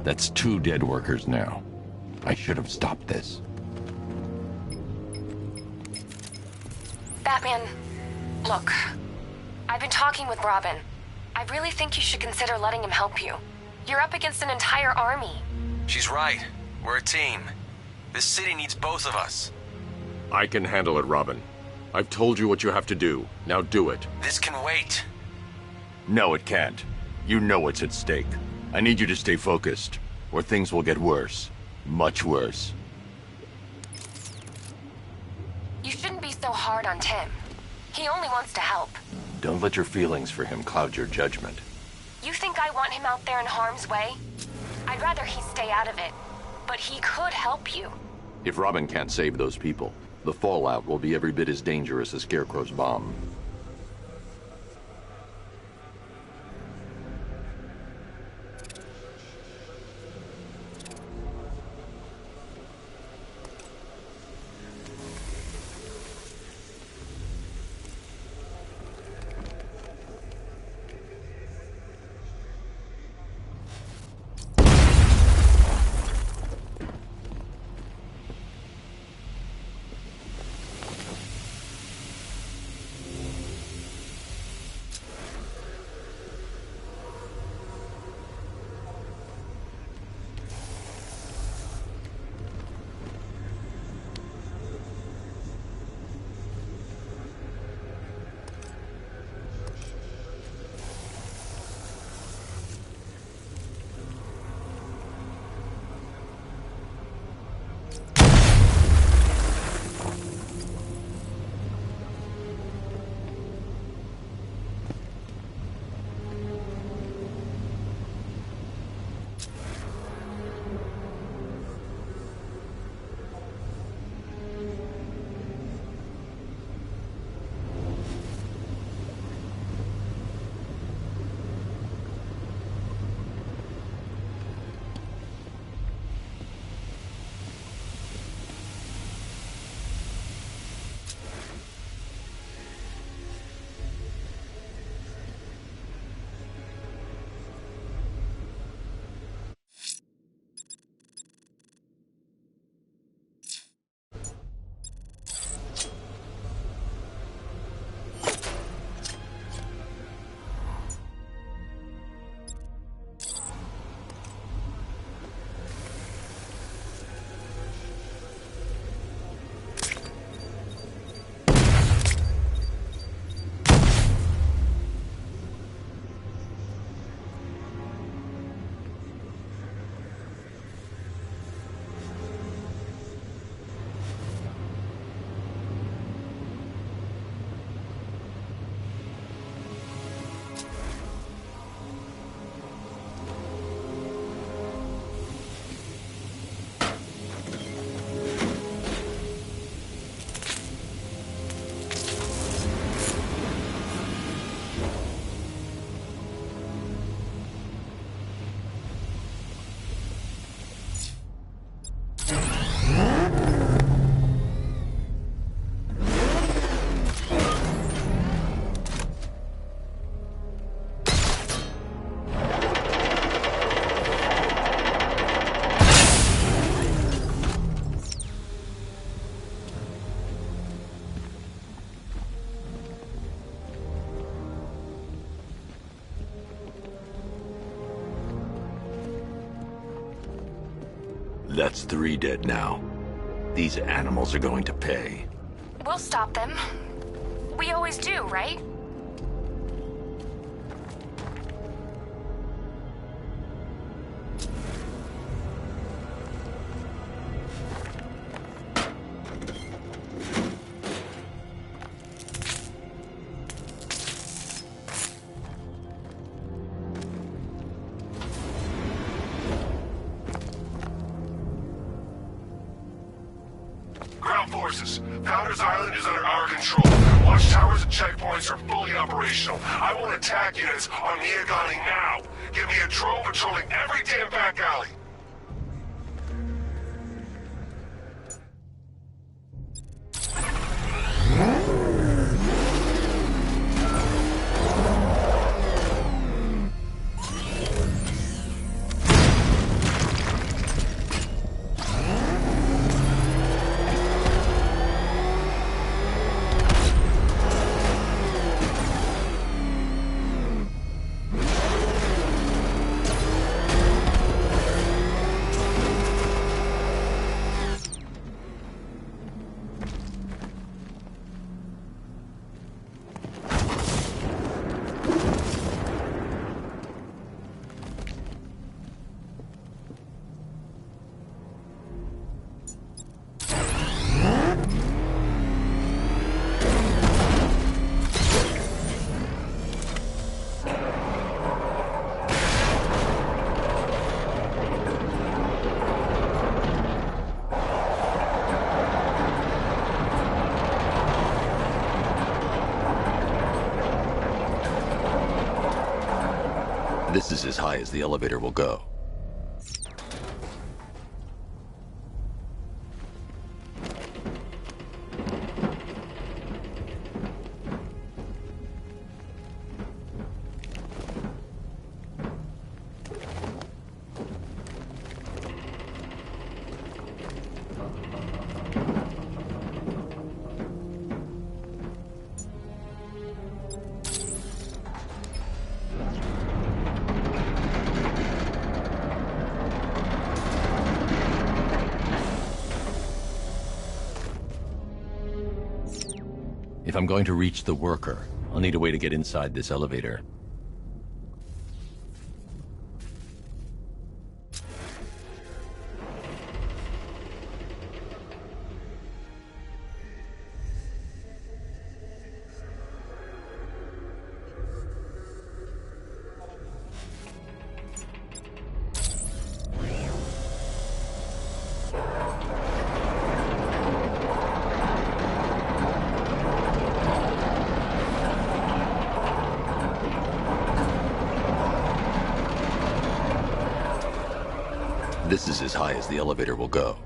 That's 2 dead workers now. I should have stopped this. Batman, look. I've been talking with Robin. I really think you should consider letting him help you. You're up against an entire army. She's right. We're a team. This city needs both of us. I can handle it, Robin. I've told you what you have to do. Now do it. This can wait. No, it can't. You know what's at stake. I need you to stay focused, or things will get worse. Much worse. You shouldn't be so hard on Tim. He only wants to help. Don't let your feelings for him cloud your judgment. You think I want him out there in harm's way? I'd rather he stay out of it. But he could help you. If Robin can't save those people, the fallout will be every bit as dangerous as Scarecrow's bomb. That's 3 dead now. These animals are going to pay. We'll stop them. We always do, right? Forces. Founders Island is under our control. Watchtowers and checkpoints are fully operational. I want attack units on Miagani now. Give me a drone patrolling every damn back alley. This is as high as the elevator will go. If I'm going to reach the worker, I'll need a way to get inside this elevator. This is as high as the elevator will go.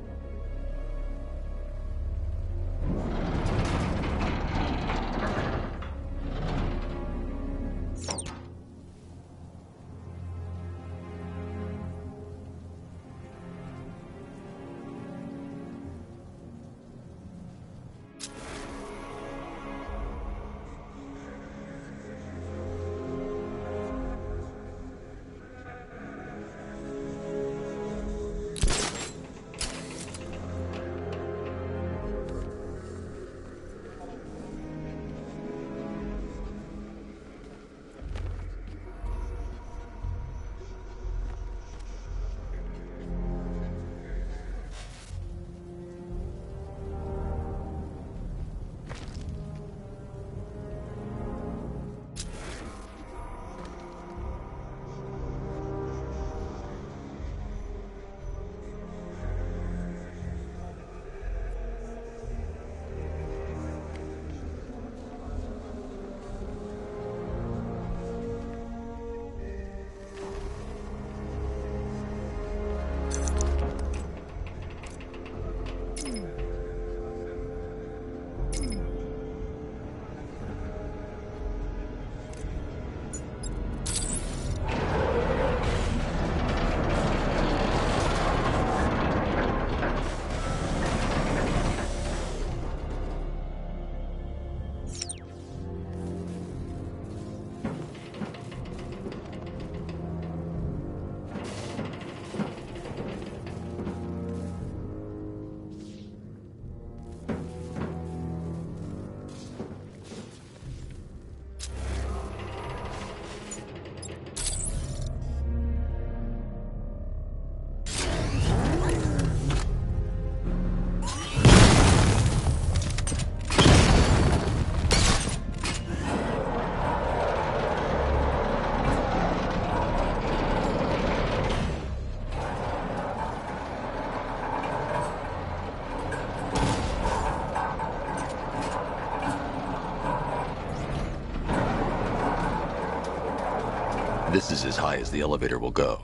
This is as high as the elevator will go.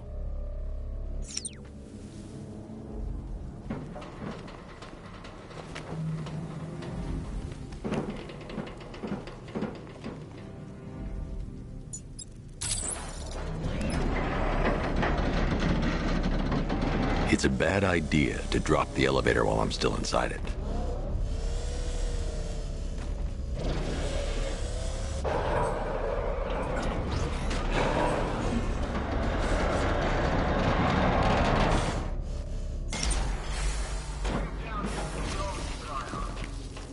It's a bad idea to drop the elevator while I'm still inside it.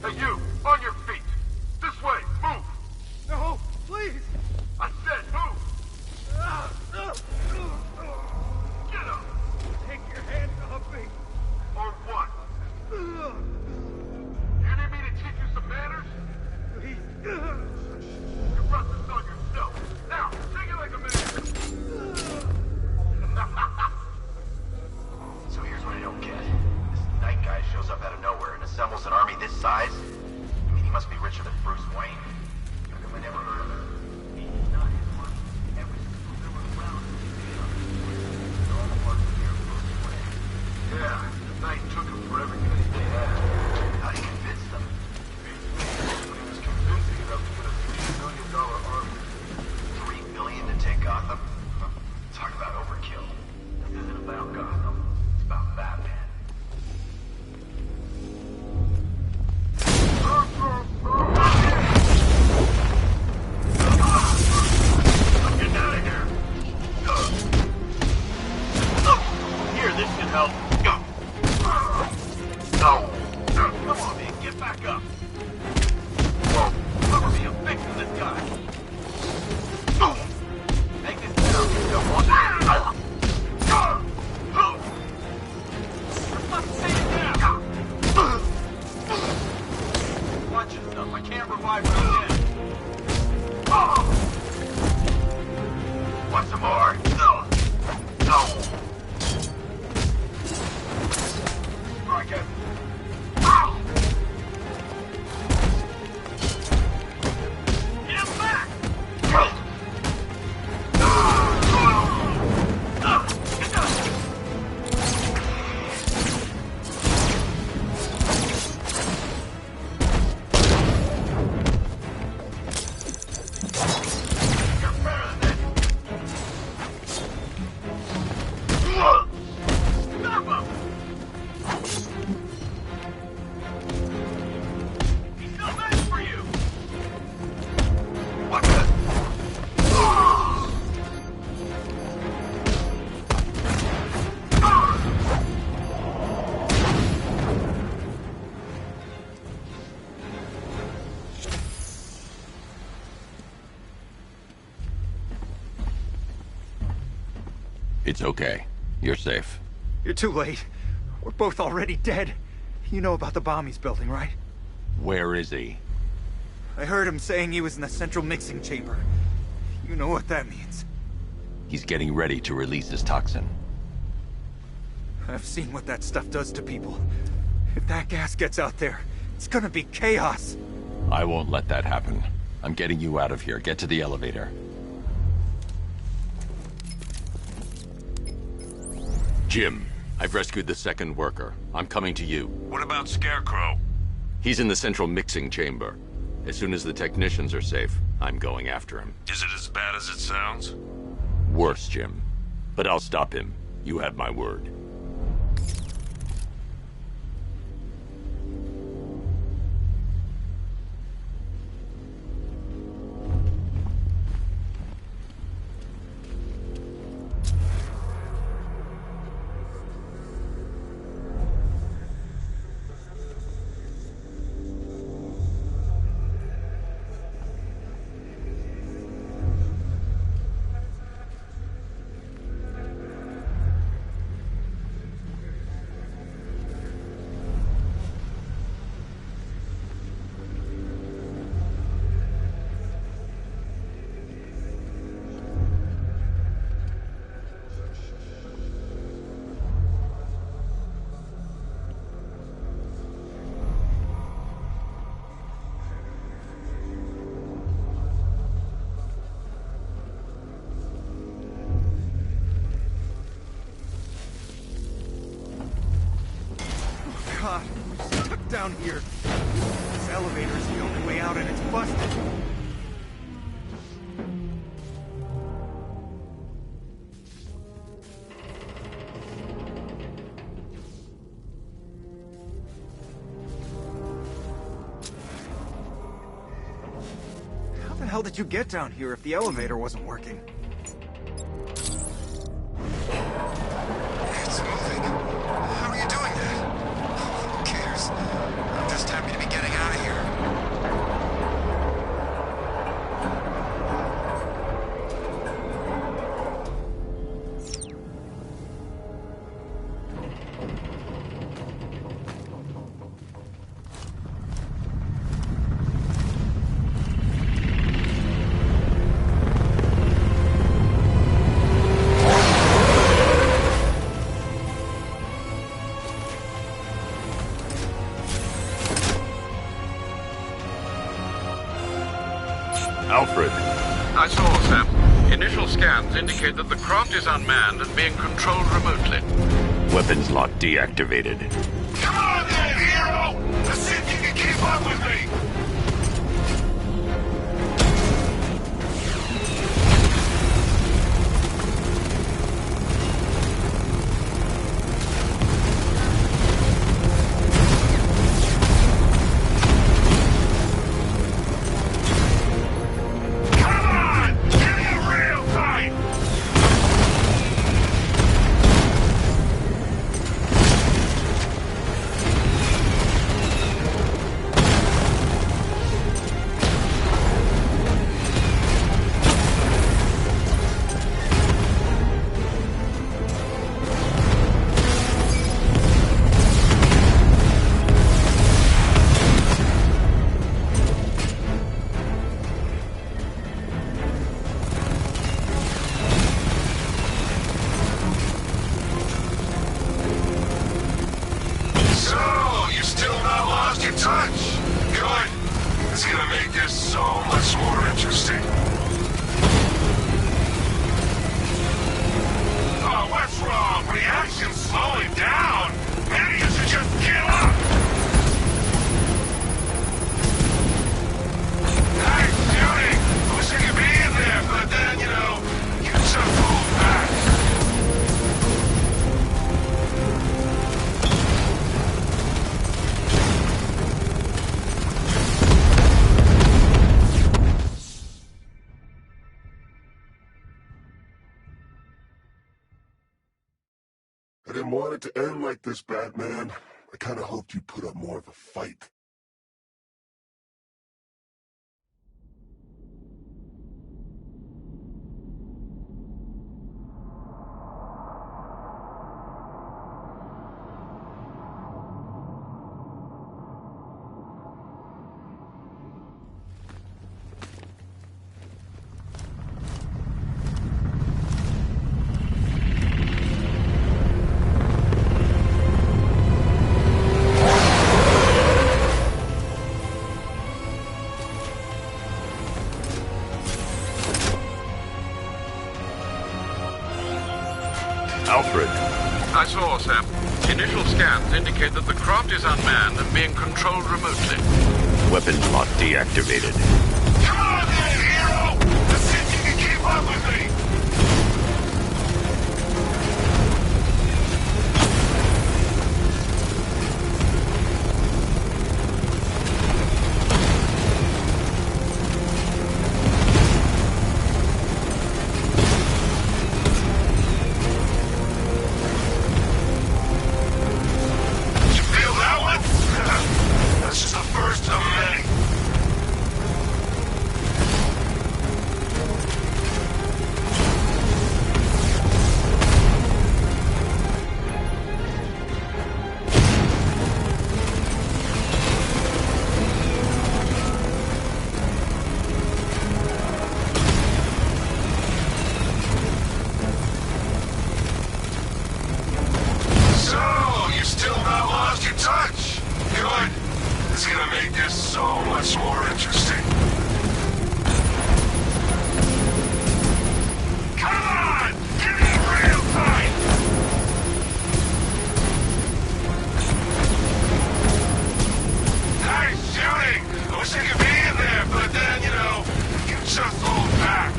Hey, you! On your feet! This way! Move! No, please! I said move! Get up! Take your hands off me! On what? You need me to teach you some manners? Please! You brought this on yourself! Now, take it like a man! So here's what I don't get. This night guy shows up out of nowhere and assembles an army this size? I mean, he must be richer than Bruce Wayne. How come I never heard of him? He's not his money. Every single villain around Come on, man, get back up. Cover me, I'm fixing this guy. Make this down, you don't want to. Watch yourself, I can't revive him again. Want some more? Strike it. Get him back! It's okay. You're safe. You're too late. We're both already dead. You know about the bomb he's building, right? Where is he? I heard him saying he was in the central mixing chamber. You know what that means. He's getting ready to release his toxin. I've seen what that stuff does to people. If that gas gets out there, it's gonna be chaos. I won't let that happen. I'm getting you out of here. Get to the elevator. Jim, I've rescued the second worker. I'm coming to you. What about Scarecrow? He's in the central mixing chamber. As soon as the technicians are safe, I'm going after him. Is it as bad as it sounds? Worse, Jim. But I'll stop him. You have my word. God, we're stuck down here. This elevator's the only way out and it's busted. How the hell did you get down here if the elevator wasn't working? It's moving. How are you doing that? Who cares? I'm just happy to be getting out of here. Alfred. I saw, Sam. Initial scans indicate that the craft is unmanned and being controlled remotely. Weapons lock deactivated. Come on then, hero! Let's see if you can keep up with me! Come on! Give me a real fight! your touch. Good. It's gonna make this so much more interesting. Oh, what's wrong? Reaction's slowing down. Maybe you should just give up. Nice shooting. I wish I could be in there, but then, you just pulled back. I didn't want it to end like this, Batman. I kind of hoped you'd put up more of a fight. Alfred. I saw, Sam. Initial scans indicate that the craft is unmanned and being controlled remotely. Weapons lock deactivated. Come on then, hero! Let's see if you can keep up with me! You feel that one? That's just the first of many. So, you still not lost your touch? Good. It's gonna make this so much more interesting. Come on! Give me real time! Nice shooting! I wish I could be in there, but then, you just hold back.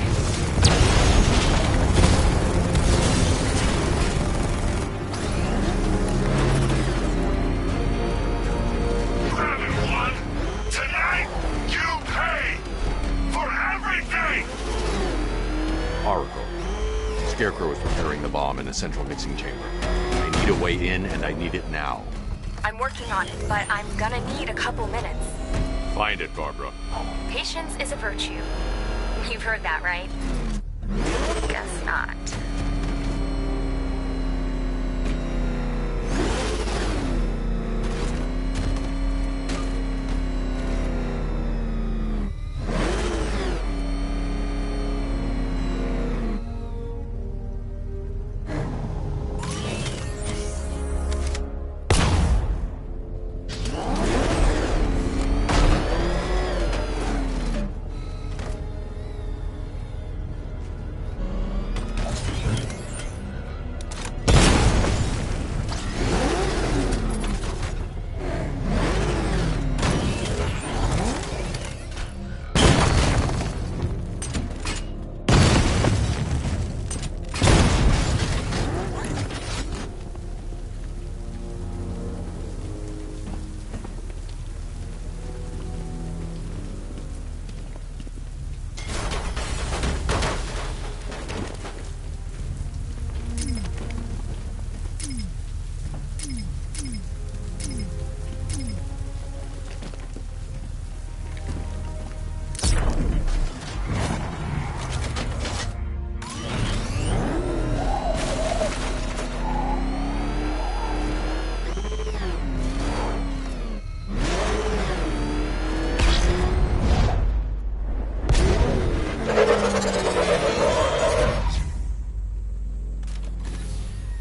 Everyone, tonight, you pay for everything! Oracle. Scarecrow is preparing the bomb in the central mixing chamber. I need a way in, and I need it now. I'm working on it, but I'm gonna need a couple minutes. Find it, Barbara. Patience is a virtue. You've heard that, right? Guess not.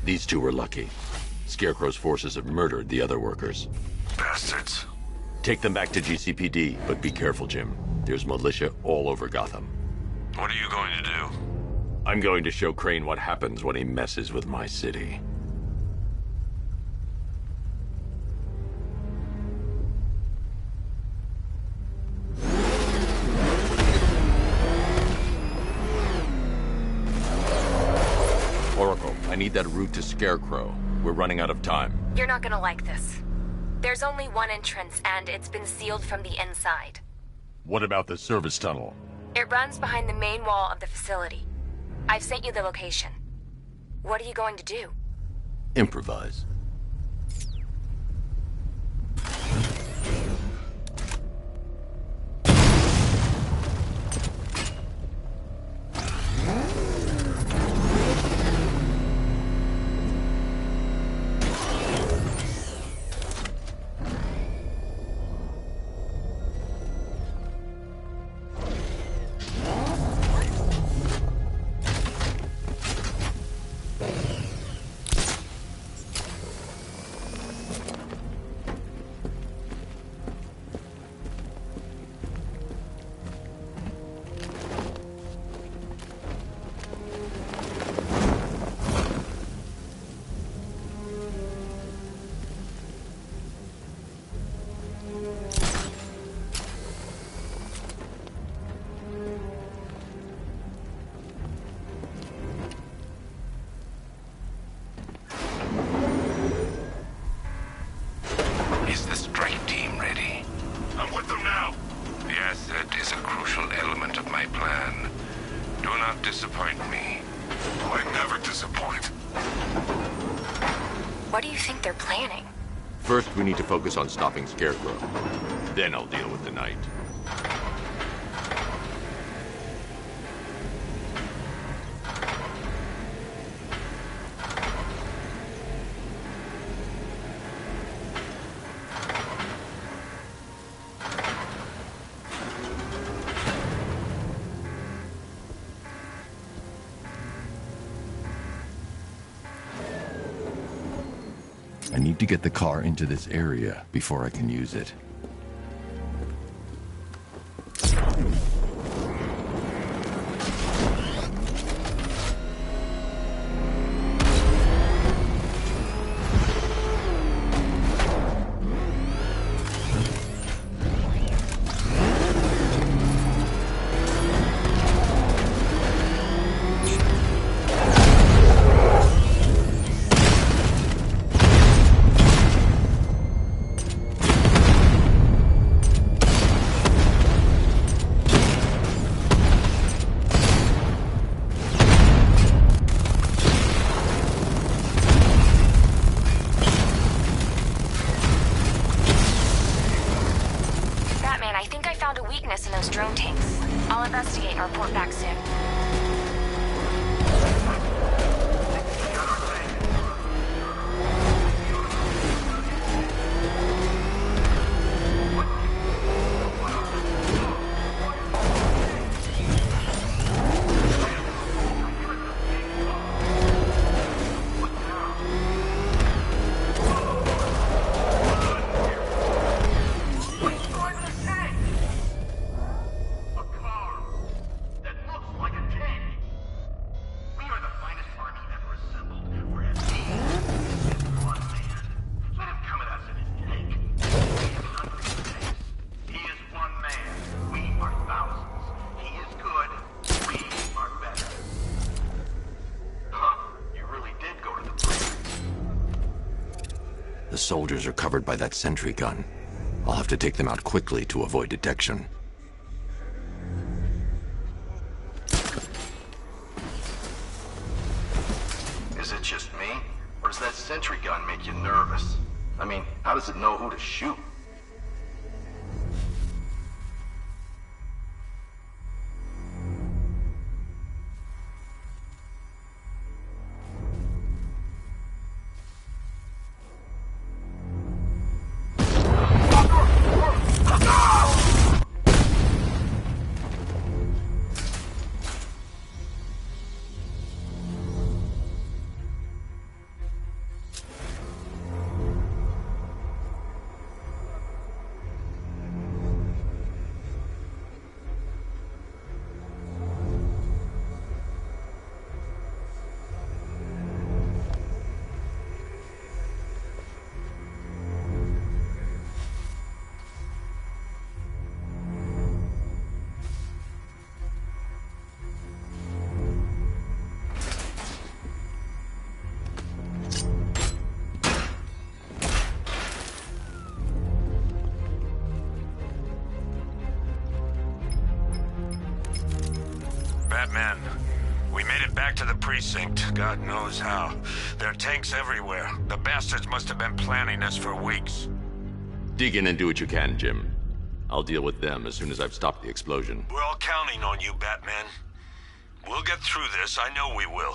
These two were lucky. Scarecrow's forces have murdered the other workers. Bastards. Take them back to GCPD, but be careful, Jim. There's militia all over Gotham. What are you going to do? I'm going to show Crane what happens when he messes with my city. Oracle, I need that route to Scarecrow. We're running out of time. You're not gonna like this. There's only one entrance, and it's been sealed from the inside. What about the service tunnel? It runs behind the main wall of the facility. I've sent you the location. What are you going to do? Improvise. Is the strike team ready? I'm with them now. The asset is a crucial element of my plan. Do not disappoint me. I never disappoint. What do you think they're planning? First, we need to focus on stopping Scarecrow. Then I'll deal with the Knight. I need to get the car into this area before I can use it. weakness in those drone tanks. I'll investigate and report back soon. The soldiers are covered by that sentry gun. I'll have to take them out quickly to avoid detection. Is it just me? Or does that sentry gun make you nervous? I mean, how does it know who to shoot? Batman. We made it back to the precinct, God knows how. There are tanks everywhere. The bastards must have been planning this for weeks. Dig in and do what you can, Jim. I'll deal with them as soon as I've stopped the explosion. We're all counting on you, Batman. We'll get through this, I know we will.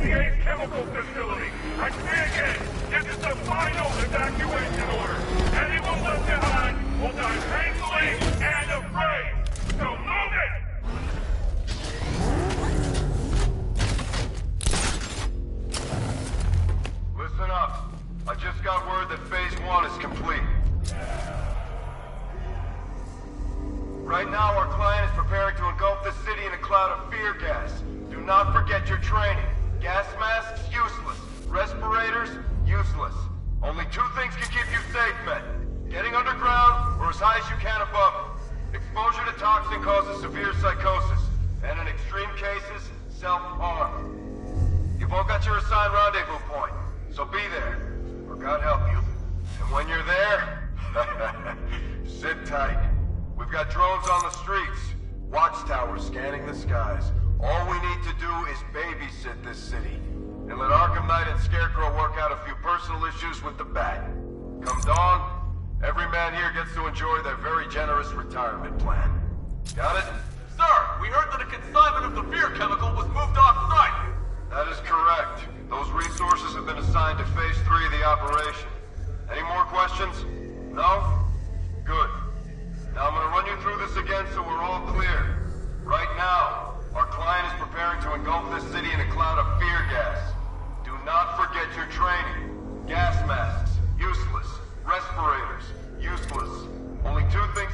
the Ace Chemical Facility. I say again, this is the final evacuation order. Anyone left behind will die painfully and afraid. So move it! Listen up. I just got word that Phase 1 is complete. Right now, our client is preparing to engulf the city in a cloud of fear gas. Do not forget your training. Gas masks, useless. Respirators, useless. Only two things can keep you safe, men. Getting underground, or as high as you can above it. Exposure to toxin causes severe psychosis, and in extreme cases, self-harm. You've all got your assigned rendezvous point, so be there, or God help you. And when you're there, sit tight. We've got drones on the streets, watchtowers scanning the skies. All we need to do is babysit this city, and let Arkham Knight and Scarecrow work out a few personal issues with the Bat. Come dawn, every man here gets to enjoy their very generous retirement plan. Got it? Sir, we heard that a consignment of the fear chemical was moved off-site. That is correct. Those resources have been assigned to Phase 3 of the operation. Any more questions? No? Good. Now I'm gonna run you through this again so we're all clear. Right now, our client is preparing to engulf this city in a cloud of fear gas. Do not forget your training. Gas masks, useless. Respirators, useless. Only two things...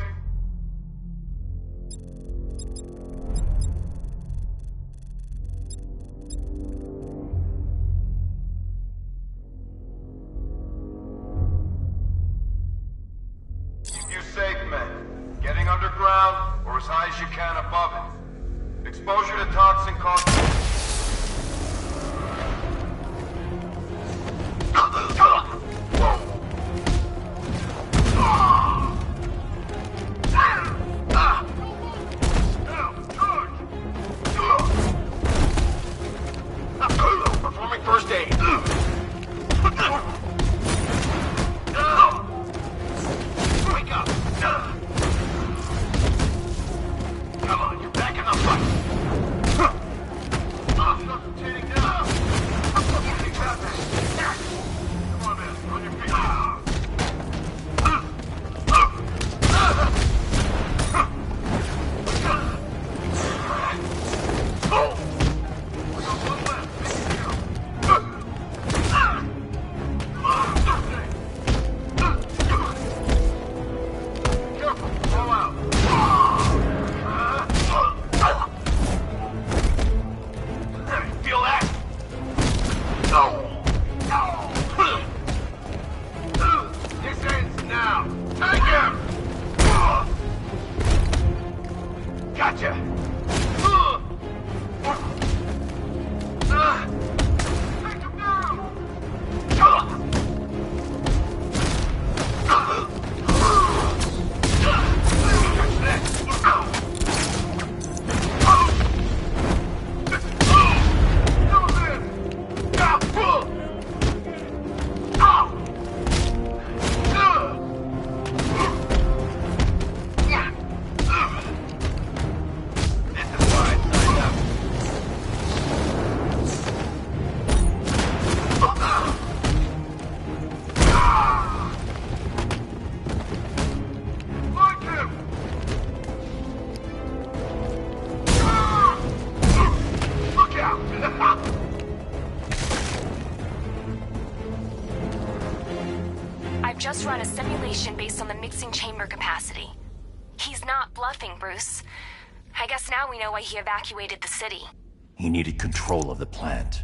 Keep you safe, men. Getting underground, or as high as you can above it. Exposure to toxin causes... Performing first aid. Wake up. Come on, you're back in the fight. Substituting now. Come on, man, on your feet. Just run a simulation based on the mixing chamber capacity. He's not bluffing, Bruce. I guess now we know why he evacuated the city. He needed control of the plant.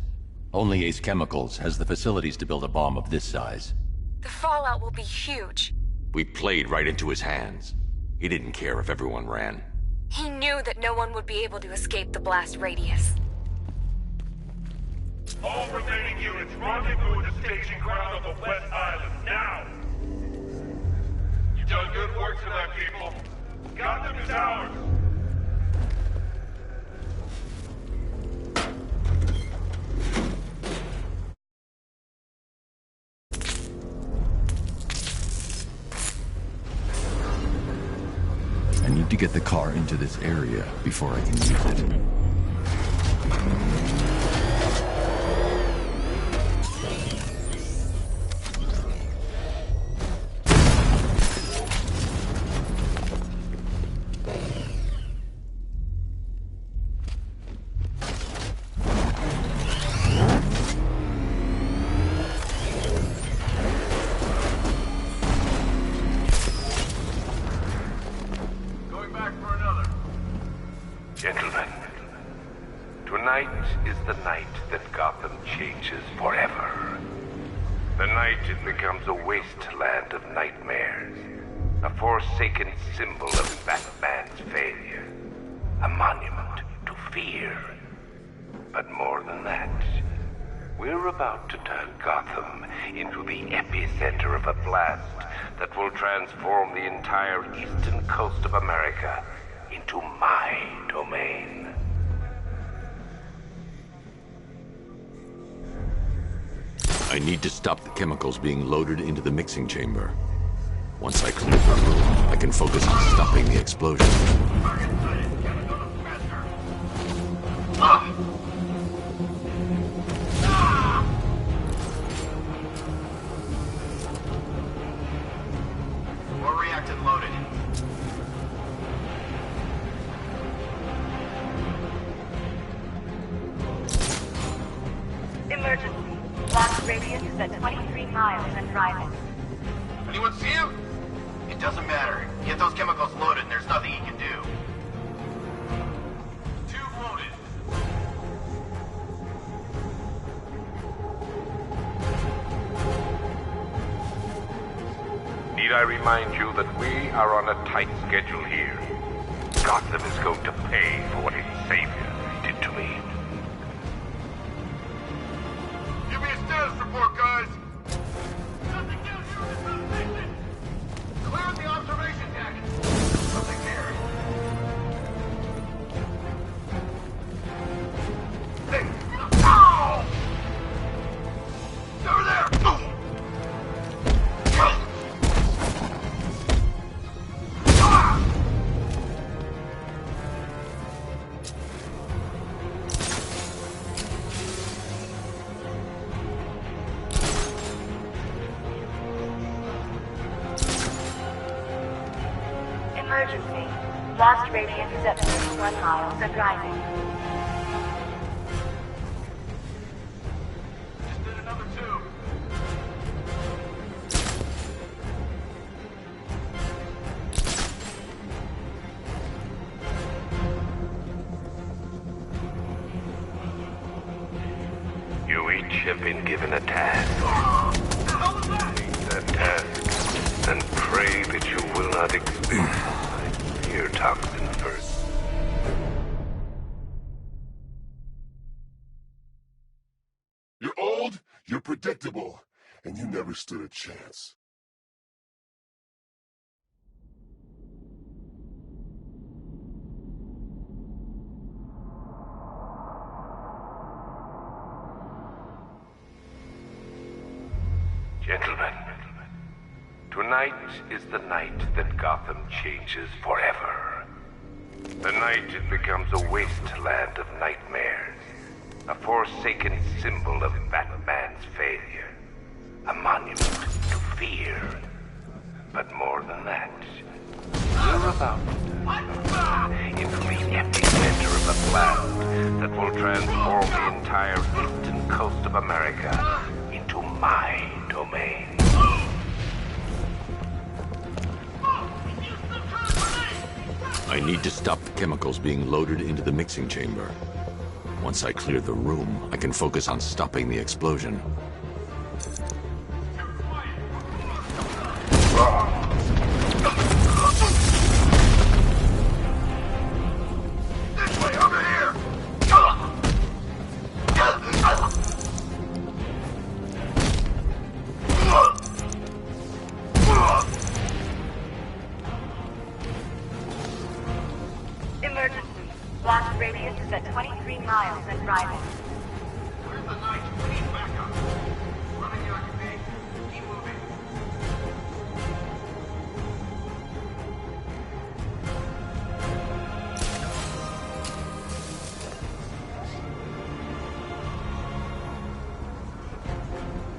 Only Ace Chemicals has the facilities to build a bomb of this size. The fallout will be huge. We played right into his hands. He didn't care if everyone ran. He knew that no one would be able to escape the blast radius. All remaining units, rendezvous at the staging ground of the West Island, now! You've done good work tonight, people. Gotham is ours! I need to get the car into this area before I can use it. Gentlemen, tonight is the night that Gotham changes forever. The night it becomes a wasteland of nightmares, a forsaken symbol of Batman's failure, a monument to fear. But more than that, we're about to turn Gotham into the epicenter of a blast that will transform the entire eastern coast of America into my domain. I need to stop the chemicals being loaded into the mixing chamber. Once I clear the room, I can focus on stopping the explosion. More reactant loaded. Emergency. Blast radius is at 23 miles and driving. Anyone see him? It doesn't matter. Get those chemicals loaded and there's nothing he can do. Tube loaded. Need I remind you that we are on a tight schedule here? Gotham is going to pay for what its savior did to me. Give me a status report, guys. Clearing the observation deck. Something here. Hey! Ow! Over there! Emergency. Blast radius is at 31 miles and rising. Just did another tube. You each have been given a task. Take that task and pray that you will not experience my fear toxin first. You're old, you're predictable, and you never stood a chance. Gentlemen, tonight is the night that Gotham changes forever. The night it becomes a wasteland of nightmares, a forsaken symbol of Batman's failure, a monument to fear. But more than that, we're about to turn into the epicenter of a blast that will transform the entire eastern coast of America into my domain. I need to stop the chemicals being loaded into the mixing chamber. Once I clear the room, I can focus on stopping the explosion. This way, over here! Emergency. Blast radius is at 23 miles and driving. Where's the knight? We need backup. Running the occupation. Keep moving.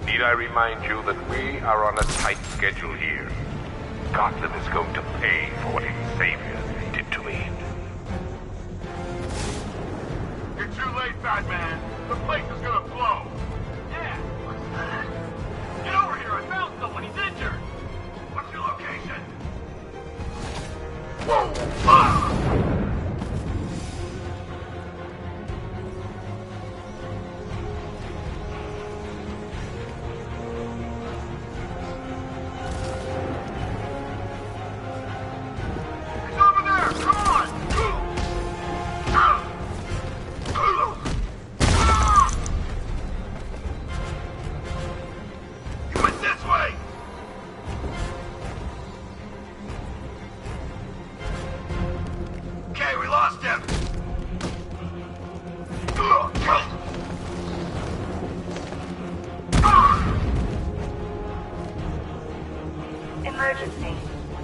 Need I remind you that we are on a tight schedule here? Gotham is going to pay for what its savior did to me. You're too late, Batman. The place is gonna blow. Yeah. What's that? Get over here. I found someone. He's injured. What's your location? Whoa! Ah!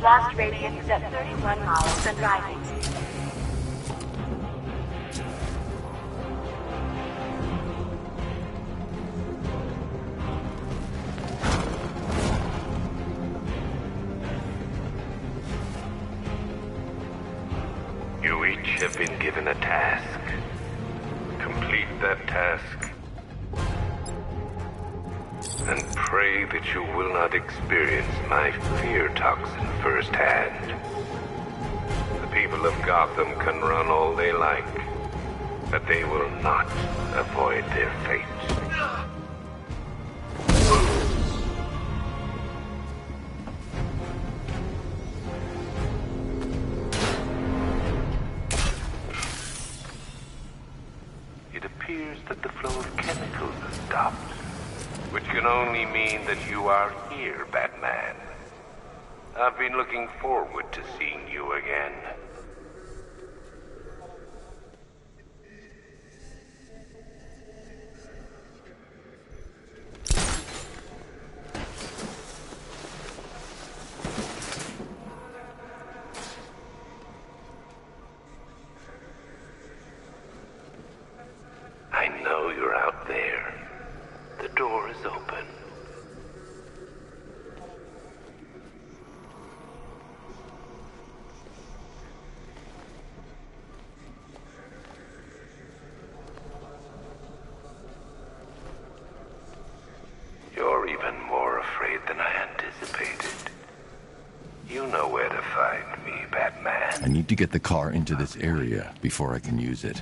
Blast radius is at 31 miles and rising. You each have been given a task. Complete that task, and pray that you will not experience my fear toxin firsthand. The people of Gotham can run all they like, but they will not avoid their fate. It appears that the flow of chemicals has stopped, which can only mean that you are here, Batman. I've been looking forward to seeing you again. I know you're out there. The door is open. You're even more afraid than I anticipated. You know where to find me, Batman. I need to get the car into this area before I can use it.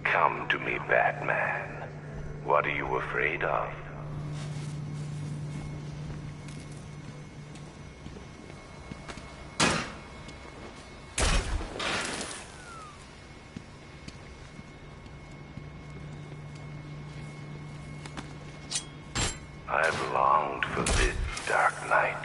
Come to me, Batman. What are you afraid of? I've longed for this dark night.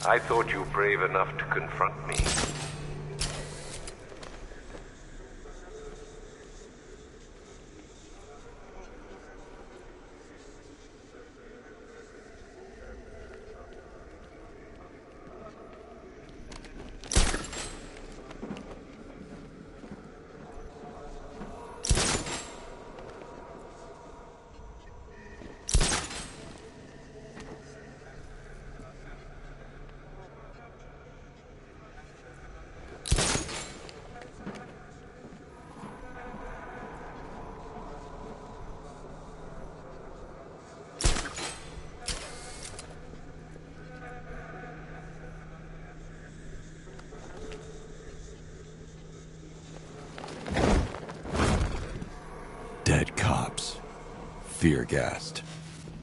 I thought you brave enough to confront me. Dead cops. Fear-gassed.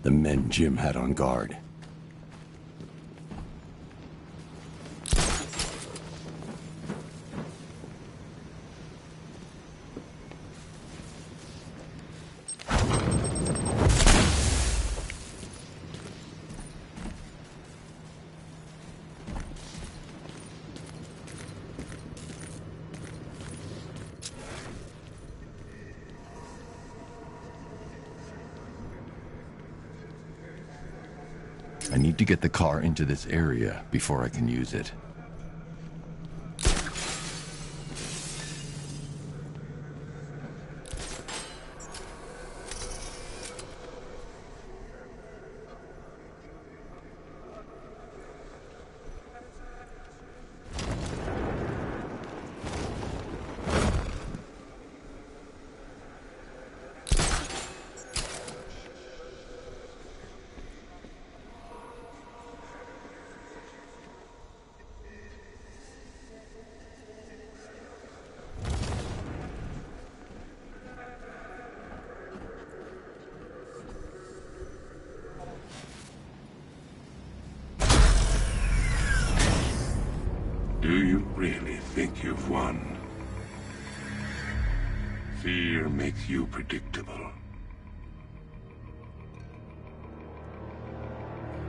The men Jim had on guard. I need to get the car into this area before I can use it. Do you really think you've won? Fear makes you predictable.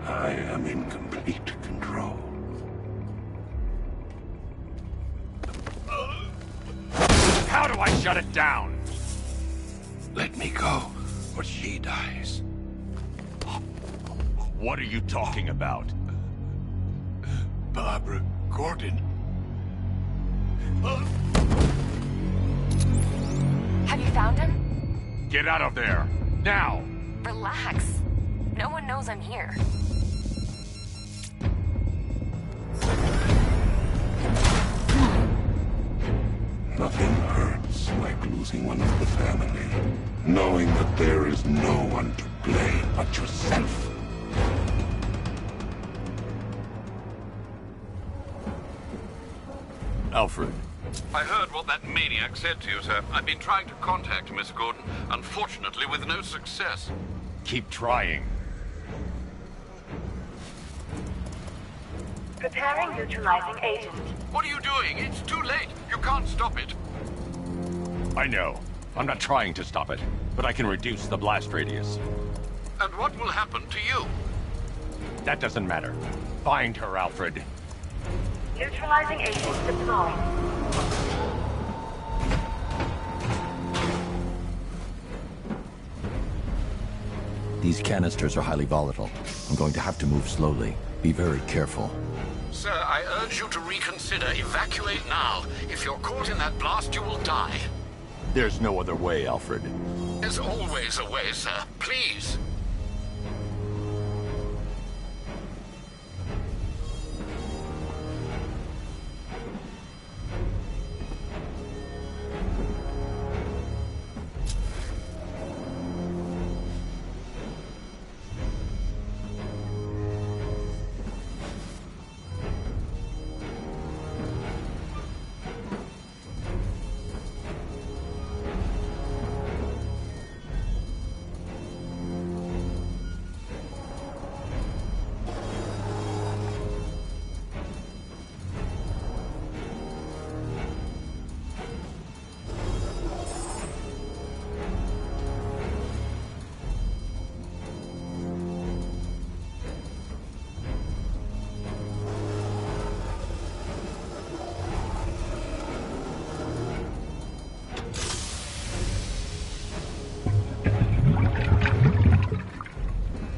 I am in complete control. How do I shut it down? Let me go, or she dies. What are you talking about? Barbara Gordon. Have you found him? Get out of there! Now! Relax. No one knows I'm here. Nothing hurts like losing one of the family. Knowing that there is no one to blame but yourself. Alfred. I heard what that maniac said to you, sir. I've been trying to contact Miss Gordon, unfortunately with no success. Keep trying. Preparing neutralizing agent. What are you doing? It's too late. You can't stop it. I know. I'm not trying to stop it, but I can reduce the blast radius. And what will happen to you? That doesn't matter. Find her, Alfred. Neutralizing agent deployed. These canisters are highly volatile. I'm going to have to move slowly. Be very careful. Sir, I urge you to reconsider. Evacuate now. If you're caught in that blast, you will die. There's no other way, Alfred. There's always a way, sir. Please.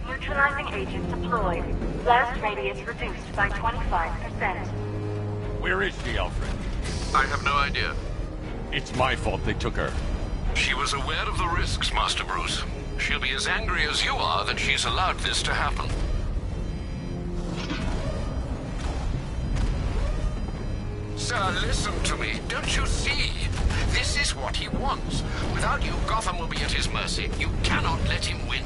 Neutralizing agent deployed. Blast radius reduced by 25%. Where is she, Alfred? I have no idea. It's my fault they took her. She was aware of the risks, Master Bruce. She'll be as angry as you are that she's allowed this to happen. Sir, listen to me. Don't you see? This is what he wants. Without you, Gotham will be at his mercy. You cannot let him win.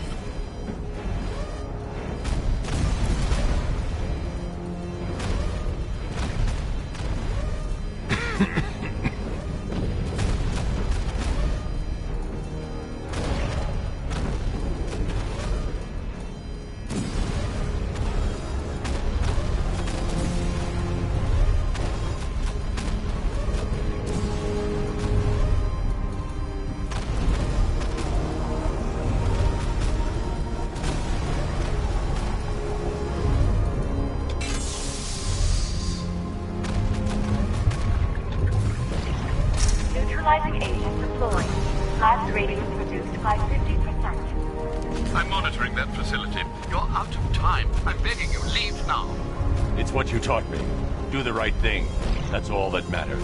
Neutralizing agent deployed. Blast radius reduced by 50%. I'm monitoring that facility. You're out of time. I'm begging you, leave now. It's what you taught me. Do the right thing. That's all that matters.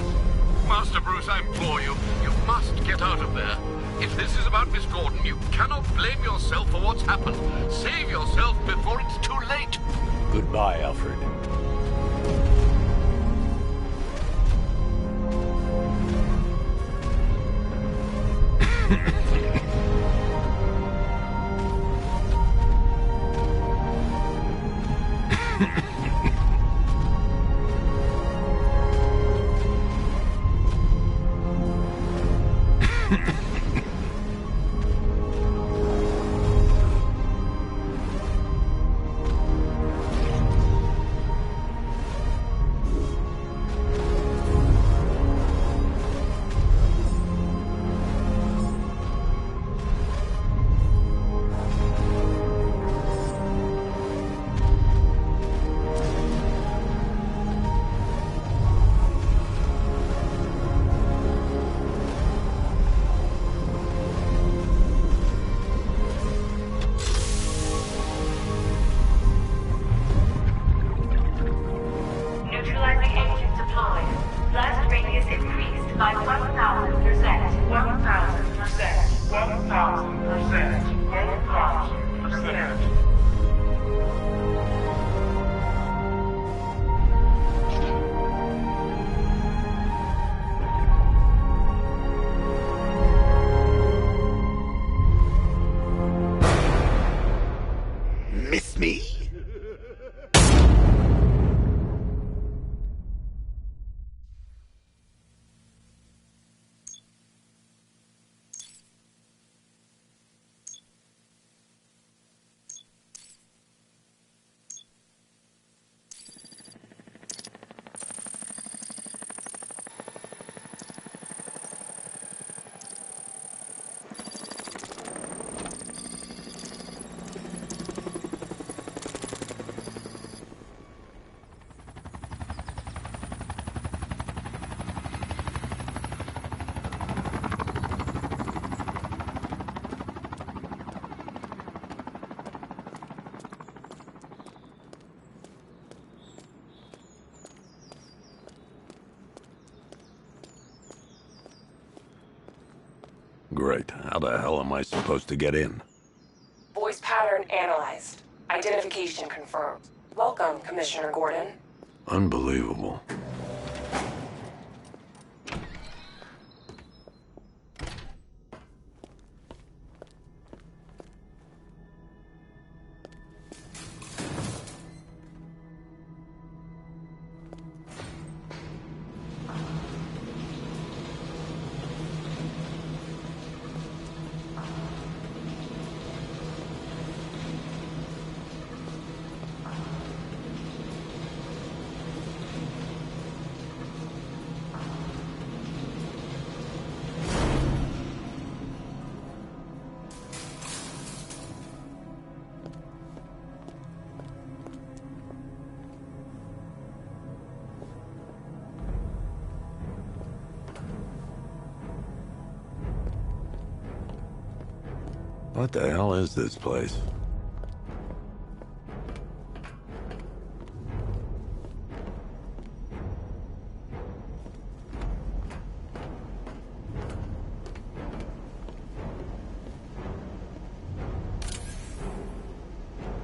Master Bruce, I implore you. You must get out of there. If this is about Miss Gordon, you cannot blame yourself for what's happened. Save yourself before it's too late. Goodbye, Alfred. Neutralizing agent deployed. Blast radius increased by 1,000%. 1,000%. 1,000%. 1,000%. Miss me? Great. How the hell am I supposed to get in? Voice pattern analyzed. Identification confirmed. Welcome, Commissioner Gordon. Unbelievable. What the hell is this place?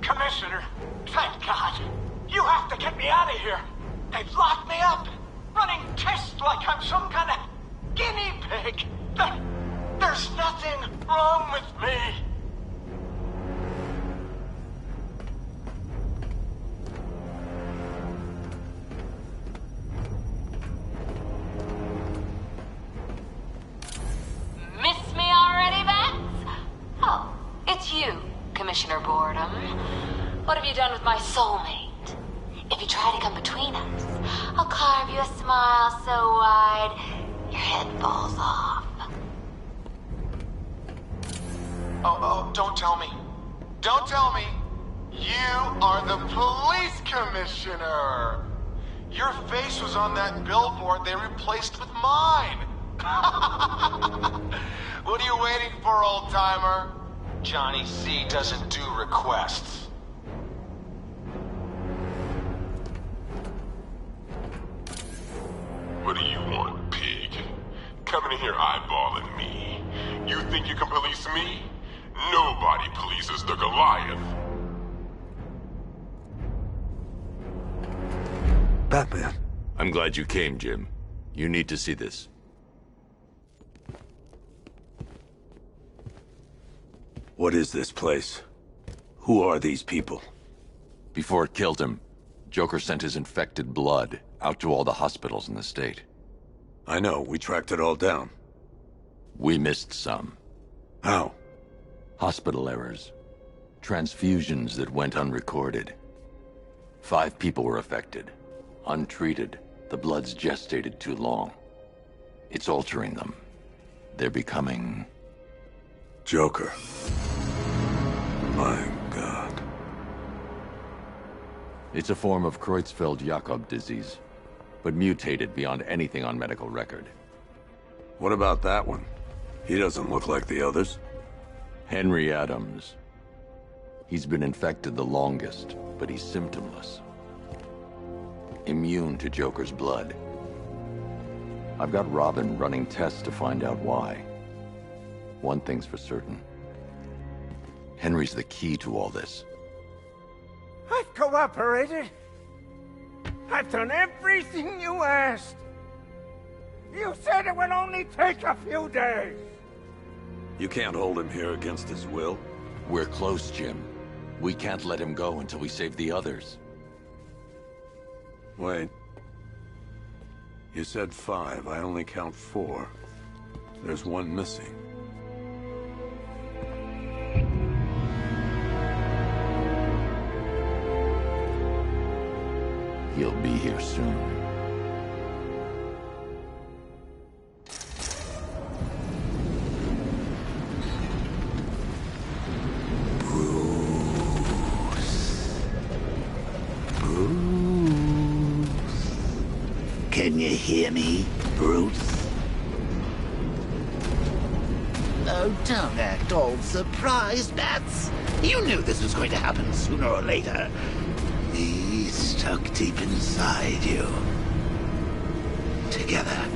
Commissioner, thank God. You have to get me out of here. They've locked me up, running tests like I'm some kind of guinea pig. There's nothing wrong with me. Miss me already, Vance? Oh, it's you, Commissioner Boredom. What have you done with my soulmate? If you try to come between us, I'll carve you a smile so wide your head falls off. Oh, don't tell me. Don't tell me. You are the police commissioner. Your face was on that billboard they replaced with mine. What are you waiting for, old-timer? Johnny C doesn't do requests. What do you want, pig? Coming in here eyeballing me. You think you can police me? Nobody polices the Goliath. Batman. I'm glad you came, Jim. You need to see this. What is this place? Who are these people? Before it killed him, Joker sent his infected blood out to all the hospitals in the state. I know, we tracked it all down. We missed some. How? Hospital errors. Transfusions that went unrecorded. 5 people were affected. Untreated, the blood's gestated too long. It's altering them. They're becoming... Joker. My God. It's a form of Creutzfeldt-Jakob disease, but mutated beyond anything on medical record. What about that one? He doesn't look like the others. Henry Adams. He's been infected the longest, but he's symptomless. immune to Joker's blood. I've got Robin running tests to find out why. One thing's for certain. Henry's the key to all this. I've cooperated. I've done everything you asked. You said it would only take a few days. You can't hold him here against his will. We're close, Jim. We can't let him go until we save the others. Wait. You said 5. I only count 4. There's one missing. He'll be here soon. Can you hear me, Bruce? Oh, don't act all surprised, Bats. You knew this was going to happen sooner or later. He's stuck deep inside you. Together,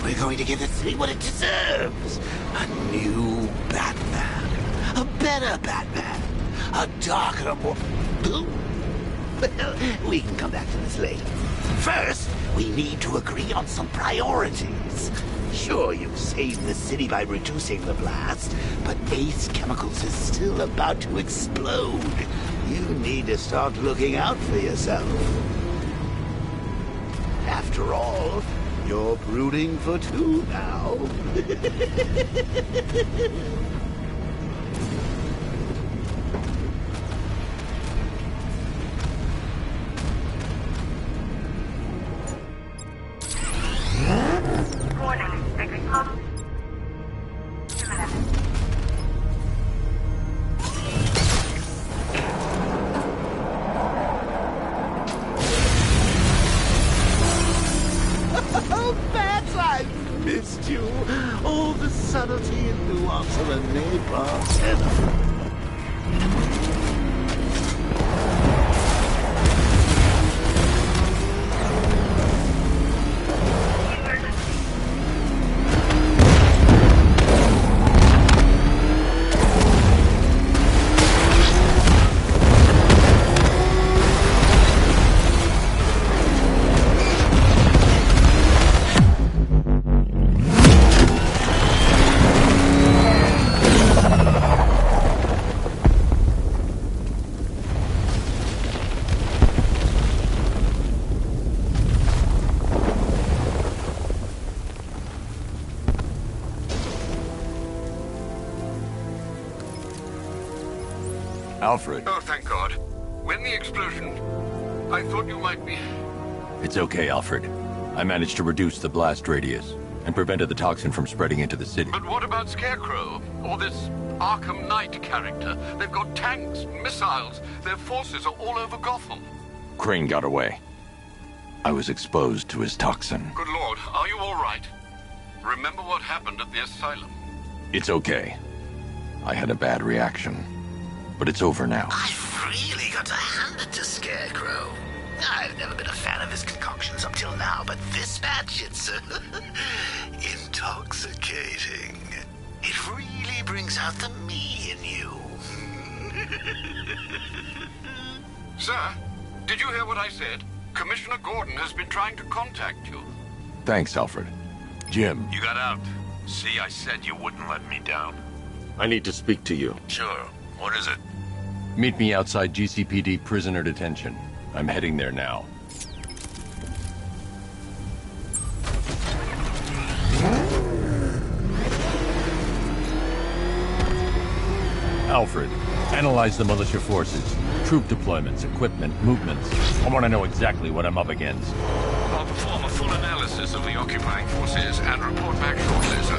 we're going to give the city what it deserves. A new Batman. A better Batman. A darker, more... Well, we can come back to this later. First, we need to agree on some priorities. Sure, you've saved the city by reducing the blast, but Ace Chemicals is still about to explode. You need to start looking out for yourself. After all, you're brooding for 2 now. Alfred. Oh, thank God. When the explosion... I thought you might be... It's okay, Alfred. I managed to reduce the blast radius and prevented the toxin from spreading into the city. But what about Scarecrow? Or this Arkham Knight character? They've got tanks, missiles. Their forces are all over Gotham. Crane got away. I was exposed to his toxin. Good Lord, are you all right? Remember what happened at the asylum? It's okay. I had a bad reaction. But it's over now. I've really got to hand it to Scarecrow. I've never been a fan of his concoctions up till now, but this batch, it's intoxicating. It really brings out the me in you. Sir, did you hear what I said? Commissioner Gordon has been trying to contact you. Thanks, Alfred. Jim. You got out. See, I said you wouldn't let me down. I need to speak to you. Sure. What is it? Meet me outside GCPD prisoner detention. I'm heading there now. Alfred, analyze the militia forces, troop deployments, equipment, movements. I want to know exactly what I'm up against. I'll perform a full analysis of the occupying forces and report back shortly, sir.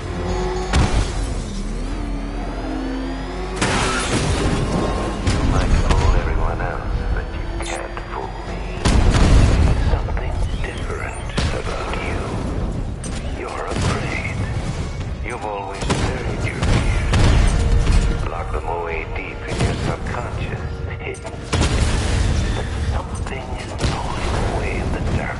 You've always buried your fears, locked them away deep in your subconscious, hidden. But something is gnawing away in the dark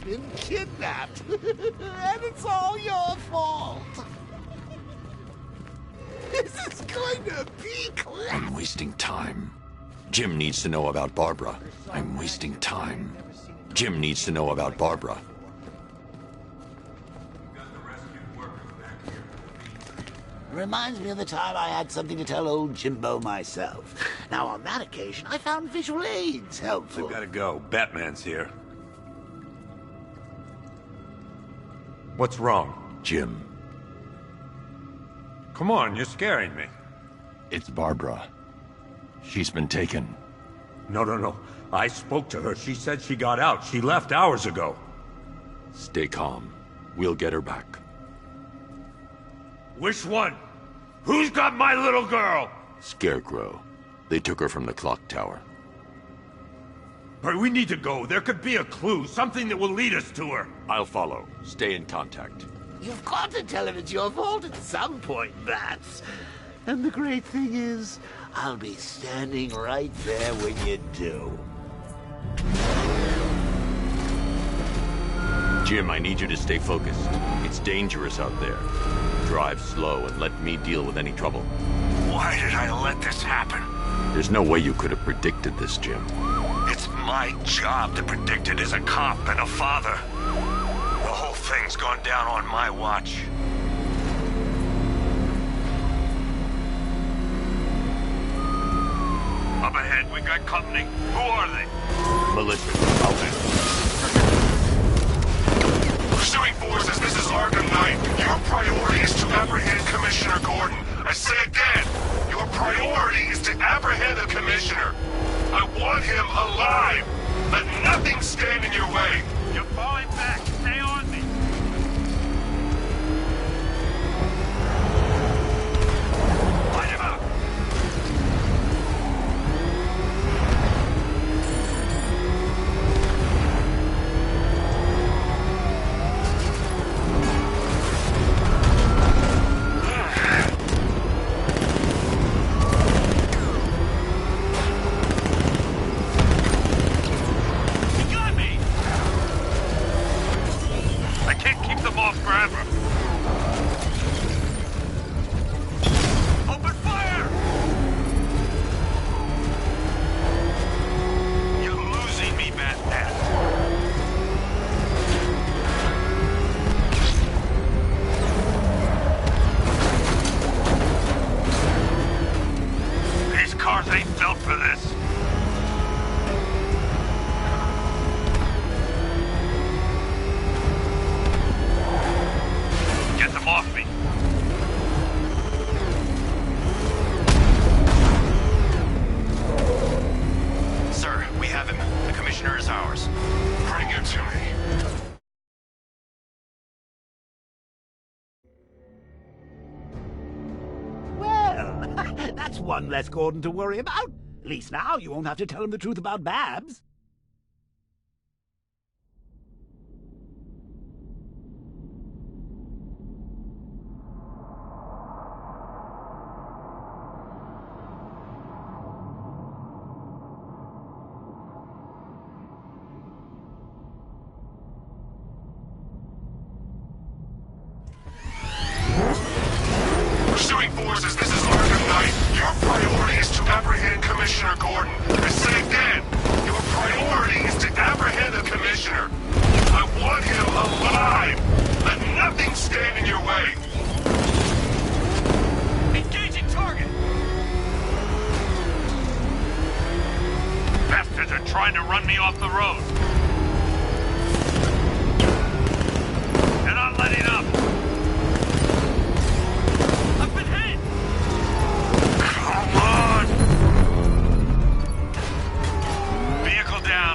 been kidnapped. And it's all your fault. This is going to be clever. I'm wasting time. Jim needs to know about Barbara. I'm wasting time. Jim needs to know about Barbara. Reminds me of the time I had something to tell old Jimbo myself. Now, on that occasion, I found visual aids helpful. We've got to go. Batman's here. What's wrong? Jim. Come on, you're scaring me. It's Barbara. She's been taken. No. I spoke to her. She said she got out. She left hours ago. Stay calm. We'll get her back. Which one? Who's got my little girl? Scarecrow. They took her from the clock tower. Hurry, we need to go. There could be a clue, something that will lead us to her. I'll follow. Stay in contact. You've got to tell him it's your fault at some point, Bats. And the great thing is, I'll be standing right there when you do. Jim, I need you to stay focused. It's dangerous out there. Drive slow and let me deal with any trouble. Why did I let this happen? There's no way you could have predicted this, Jim. It's my job to predict it as a cop and a father. The whole thing's gone down on my watch. Up ahead, we got company. Who are they? Militia. Out there. Pursuing forces, this is ARKHAM Knight. Your priority is to apprehend Commissioner Gordon. I say again, your priority is to apprehend the Commissioner. I want him alive. Let nothing stand in your way. You're falling back. Stay on me. Light him up. That's one less Gordon to worry about. At least now you won't have to tell him the truth about Babs. Pursuing forces, this is ARKHAM Knight. Your priority is to apprehend Commissioner Gordon. I say again, your priority is to apprehend the Commissioner. I want him alive. Let nothing stand in your way. Engaging target. Bastards are trying to run me off the road. They're not letting up.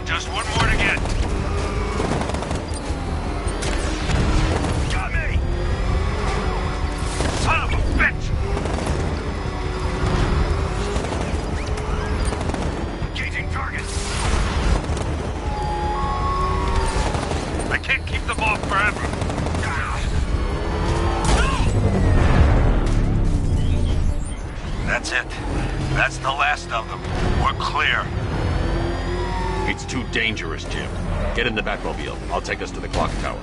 Just one more to get. Got me! Son of a bitch! Engaging target. I can't keep them off forever. That's it. That's the last of them. We're clear. It's too dangerous, Jim. Get in the Batmobile. I'll take us to the clock tower.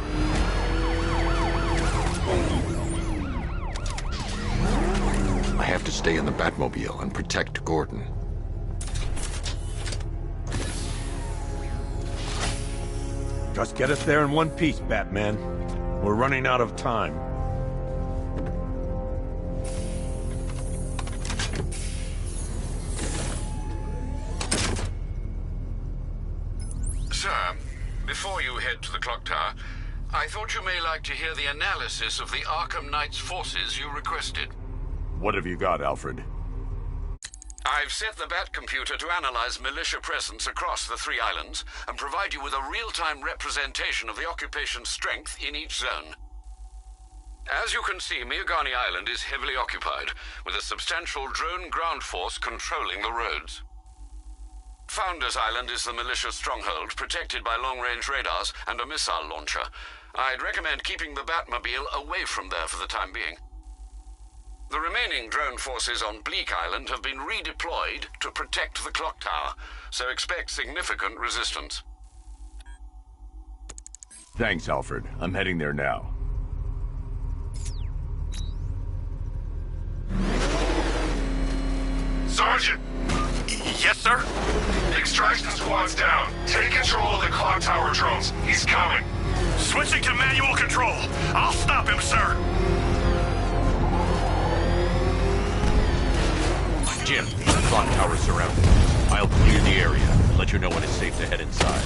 I have to stay in the Batmobile and protect Gordon. Just get us there in one piece, Batman. We're running out of time. Sir, before you head to the clock tower, I thought you may like to hear the analysis of the Arkham Knight's forces you requested. What have you got, Alfred? I've set the Bat computer to analyze militia presence across the 3 islands and provide you with a real-time representation of the occupation's strength in each zone. As you can see, Miagani Island is heavily occupied, with a substantial drone ground force controlling the roads. Founders Island is the militia stronghold, protected by long-range radars and a missile launcher. I'd recommend keeping the Batmobile away from there for the time being. The remaining drone forces on Bleak Island have been redeployed to protect the clock tower, so expect significant resistance. Thanks, Alfred. I'm heading there now. Sergeant! Yes, sir? Extraction squad's down. Take control of the clock tower drones. He's coming. Switching to manual control. I'll stop him, sir. Jim, the clock tower's surrounded. I'll clear the area and let you know when it's safe to head inside.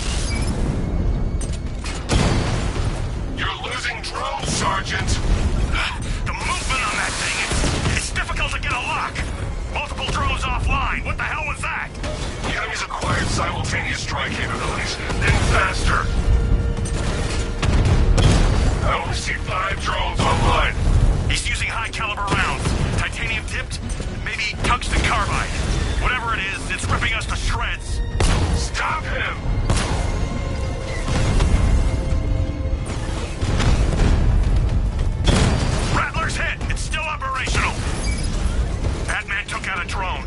You're losing drones, Sergeant! The movement on that thing, it's difficult to get a lock. Multiple drones offline. What the hell was that? The enemy's acquired simultaneous strike capabilities. Then faster. I only see 5 drones online. He's using high-caliber rounds. Titanium tipped? Maybe tungsten carbide. Whatever it is, it's ripping us to shreds. Stop him! Rattler's hit. It's still operational. Batman took out a drone.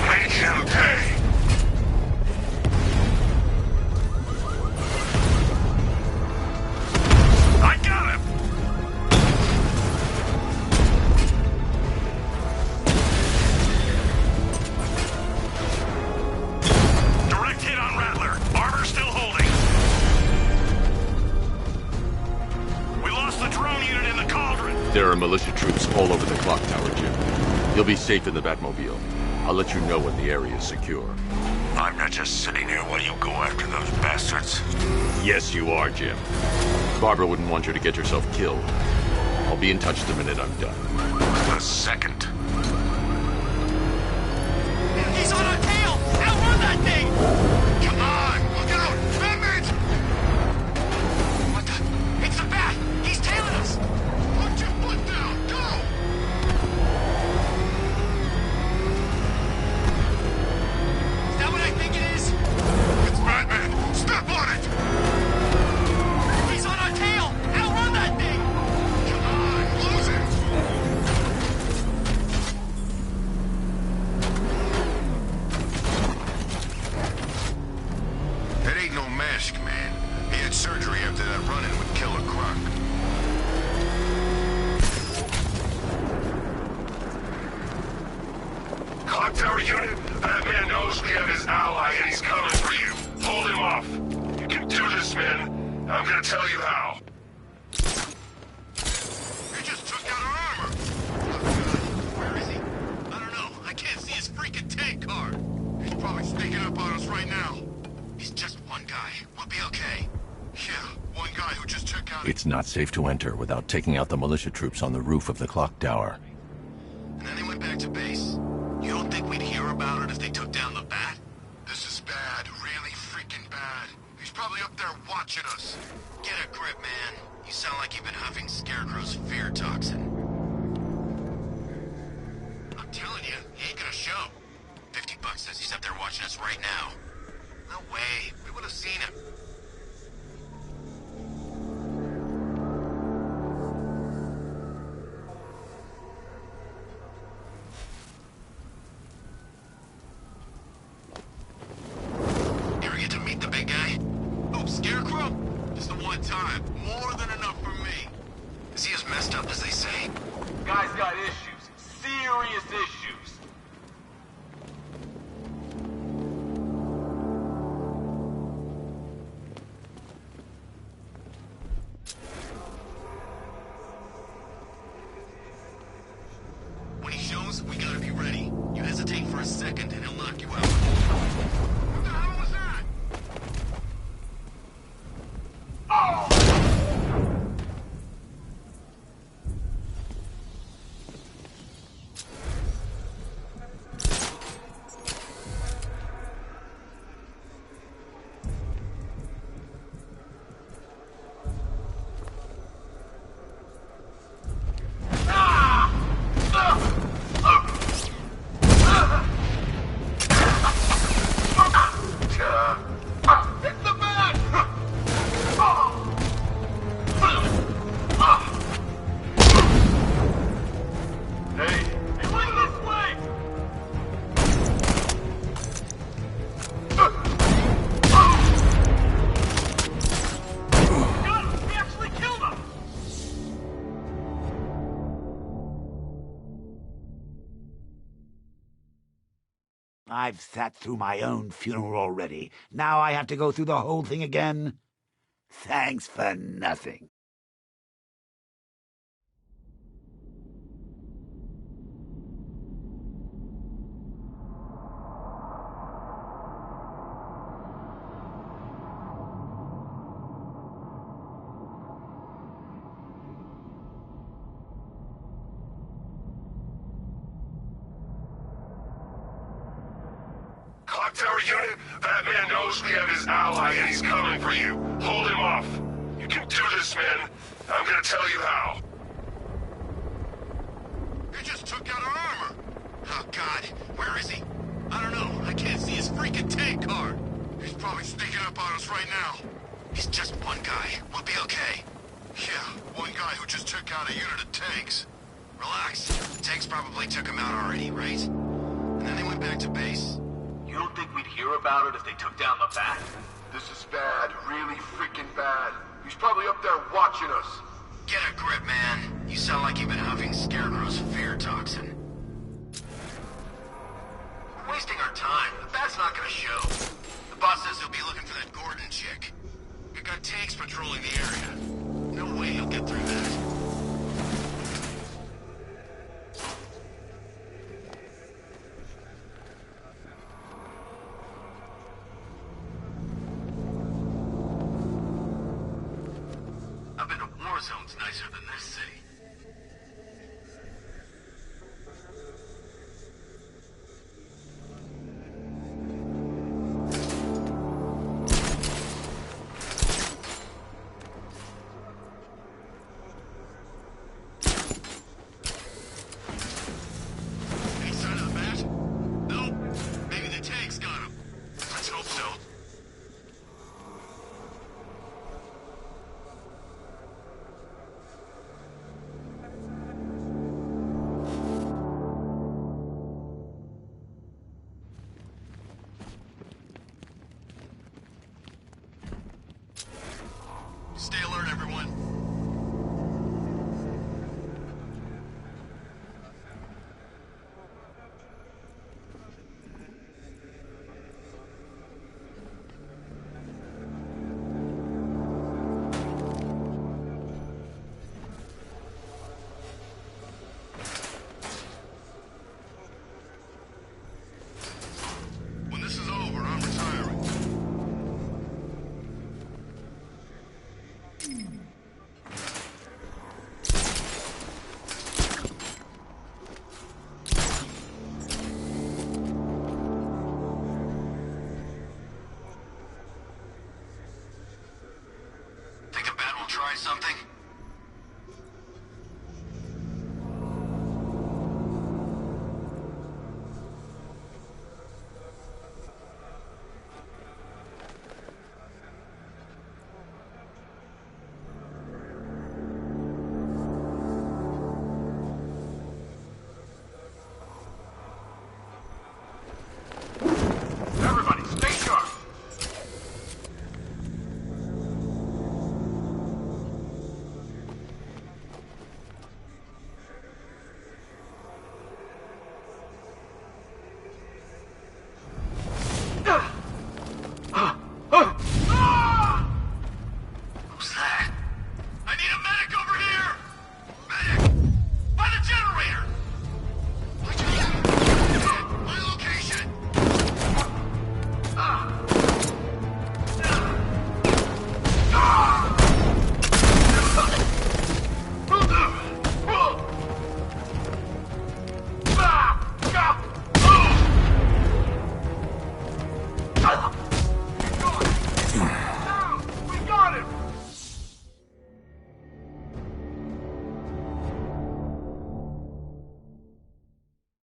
Make him pay. I got him! Direct hit on Rattler. Armor still holding. We lost the drone unit in the cauldron. There are militia troops all over the clock tower, Jim. You'll be safe in the Batmobile. I'll let you know when the area is secure. I'm not just sitting here while you go after those bastards. Yes, you are, Jim. Barbara wouldn't want you to get yourself killed. I'll be in touch the minute I'm done. A second. He's on our tail! Outrun that thing! Come on! Look out! Batman! What the? It's a bat! He's tailing us! Put your foot down! Go! Is that what I think it is? It's Batman! Step on it! He's on our tail! Outrun that thing! Come on! Lose it! That ain't no mask, man. He had surgery after that run-in with Killer Croc. Clock tower unit, Batman knows we have his ally and he's coming for you. Hold him off. You can do this, man. I'm gonna tell you how. He just took out our armor! Where is he? I don't know. I can't see his freaking tank car. He's probably sneaking up on us right now. He's just one guy. We'll be okay. Yeah, one guy who just took out... It's not safe to enter without taking out the militia troops on the roof of the clock tower. And then they went back to base. You don't think we'd hear about it if they took down the Bat? This is bad. Really freaking bad. He's probably up there watching us. Get a grip, man. You sound like you've been huffing Scarecrow's fear toxin. I'm telling you, he ain't gonna show. $50 says he's up there watching us right now. No way. We would have seen him. Ever get to meet serious issues. When he shows, we gotta be ready. You hesitate for a second and he'll knock you out. What the hell was that? Oh! I've sat through my own funeral already. Now I have to go through the whole thing again? Thanks for nothing. Clock Tower unit, Batman knows we have his ally and he's coming for you. Hold him off. You can do this, man. I'm gonna tell you how. He just took out our armor. Oh, God. Where is he? I don't know. I can't see his freaking tank car. He's probably sneaking up on us right now. He's just one guy. We'll be okay. Yeah, one guy who just took out a unit of tanks. Relax. The tanks probably took him out already, right? And then they went back to base. You don't think we'd hear about it if they took down the bat? This is bad. Really freaking bad. He's probably up there watching us. Get a grip, man. You sound like you've been huffing Scarecrow's fear toxin. We're wasting our time. The bat's not gonna show. The boss says he'll be looking for that Gordon chick. We've got tanks patrolling the area. No way he'll get through that. I've been to war zones nicer than this city.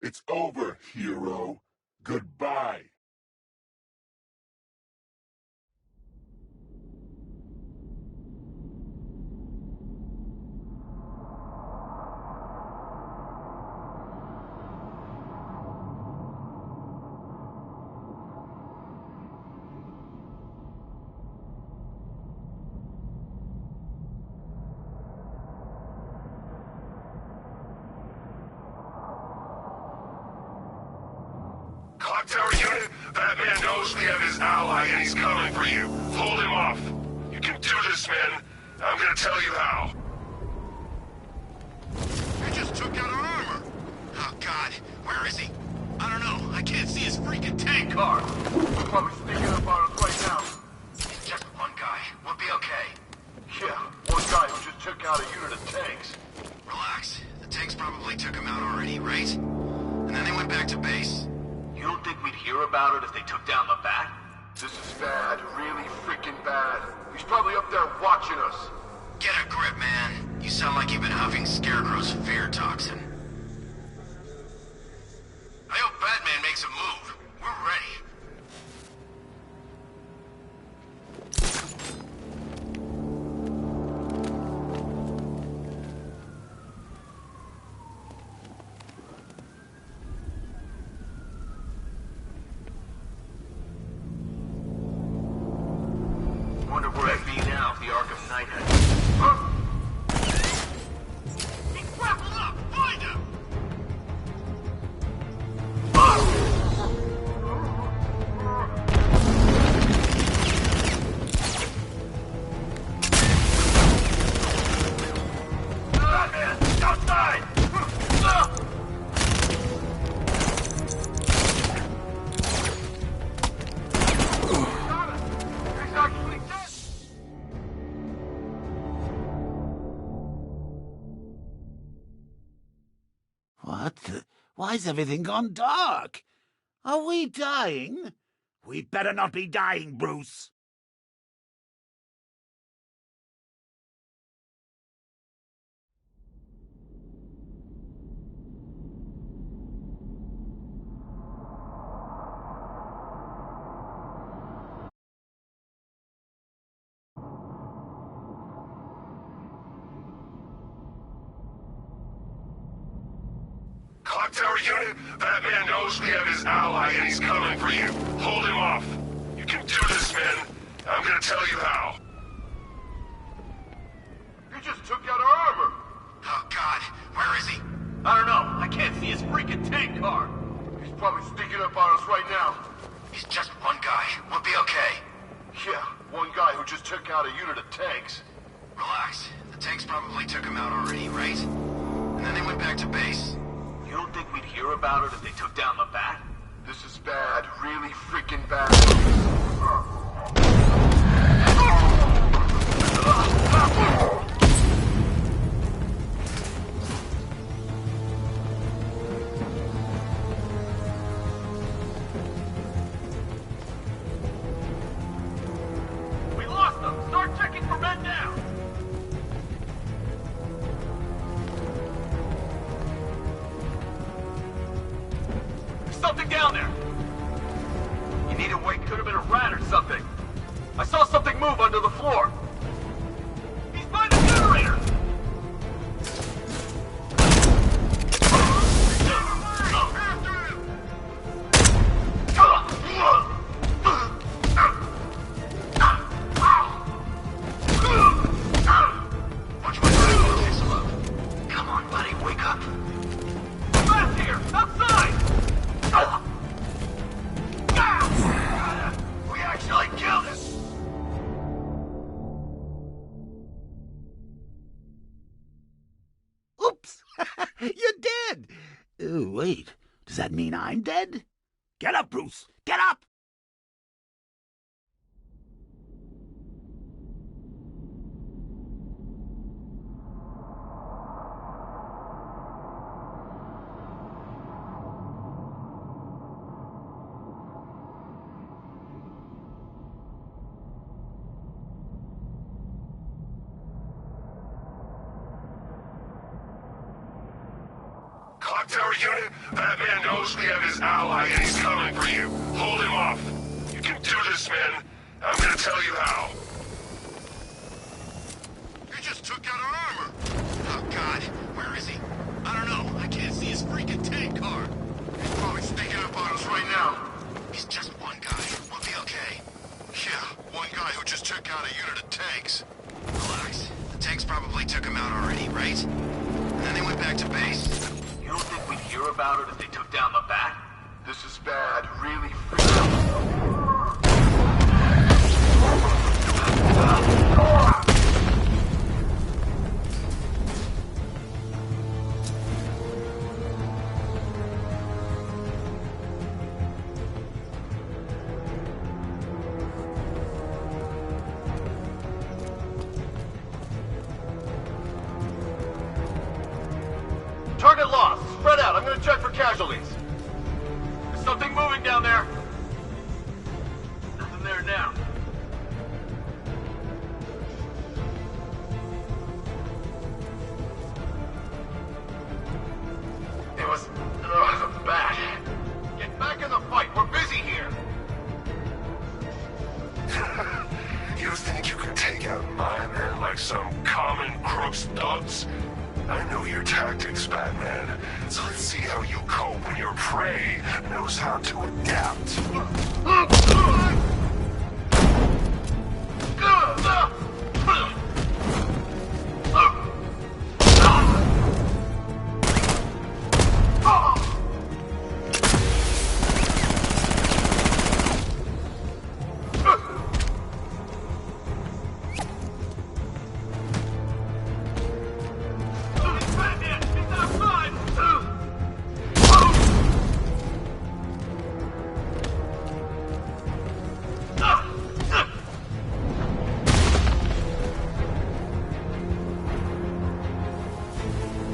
It's over, hero. Goodbye. Clock tower unit, that man knows we have his ally and he's coming for you. Hold him off. You can do this, man. I'm gonna tell you how. You just took out our armor. Oh, God. Where is he? I don't know. I can't see his freaking tank car. Probably sneaking up on us right now. He's just one guy. We'll be okay. Yeah, one guy who just took out a unit of tanks. Relax. The tanks probably took him out already, right? And then they went back to base. You don't think we'd hear about it if they took down the bat? This is bad, really freaking bad. He's probably up there watching us. Get a grip, man. You sound like you've been huffing Scarecrow's fear toxin. I hope Batman makes a move. We're ready. Wonder where I'd be now if the Arkham Knight had... He's grappled up! Find him! Batman! Outside! He's actually dead! What the... Why's everything gone dark? Are we dying? We better not be dying, Bruce. Clock tower unit, that man knows we have his ally and he's coming for you. Hold him off. You can do this, man. I'm gonna tell you how. You just took out our armor! Oh, God. Where is he? I don't know. I can't see his freaking tank car. He's probably sneaking up on us right now. He's just one guy. We'll be okay. Yeah, one guy who just took out a unit of tanks. Relax. The tanks probably took him out already, right? And then they went back to base. You don't think we'd hear about it if they took down the bat? This is bad, really freaking bad. We lost them! Start checking for men now! There's something down there! You need to wait, could have been a rat or something. I saw something move under the floor. He's by the generator! Watch my rifle chase him up. Come on, buddy, wake up. Back here! Outside! We actually killed him! Oops! You're dead! Oh, wait. Does that mean I'm dead? Get up, Bruce! Get up! clock tower unit? Batman knows we have his ally and he's coming for you. Hold him off. You can do this, man. I'm gonna tell you how. He just took out our armor. Oh, God. Where is he? I don't know. I can't see his freaking tank car. He's probably sneaking up on us right now. He's just one guy. We'll be okay. Yeah, one guy who just took out a unit of tanks. Relax. The tanks probably took him out already, right? And then they went back to base. You don't think we'd hear about it if they took down the Bat? This is bad, really freaking. Target lost. Spread out. I'm gonna check for casualties. There's something moving down there. Nothing there now. It was the Bat. Get back in the fight. We're busy here. You think you can take out my men like some common crooks thugs? I know your tactics, Batman, so let's see how you cope when your prey knows how to adapt.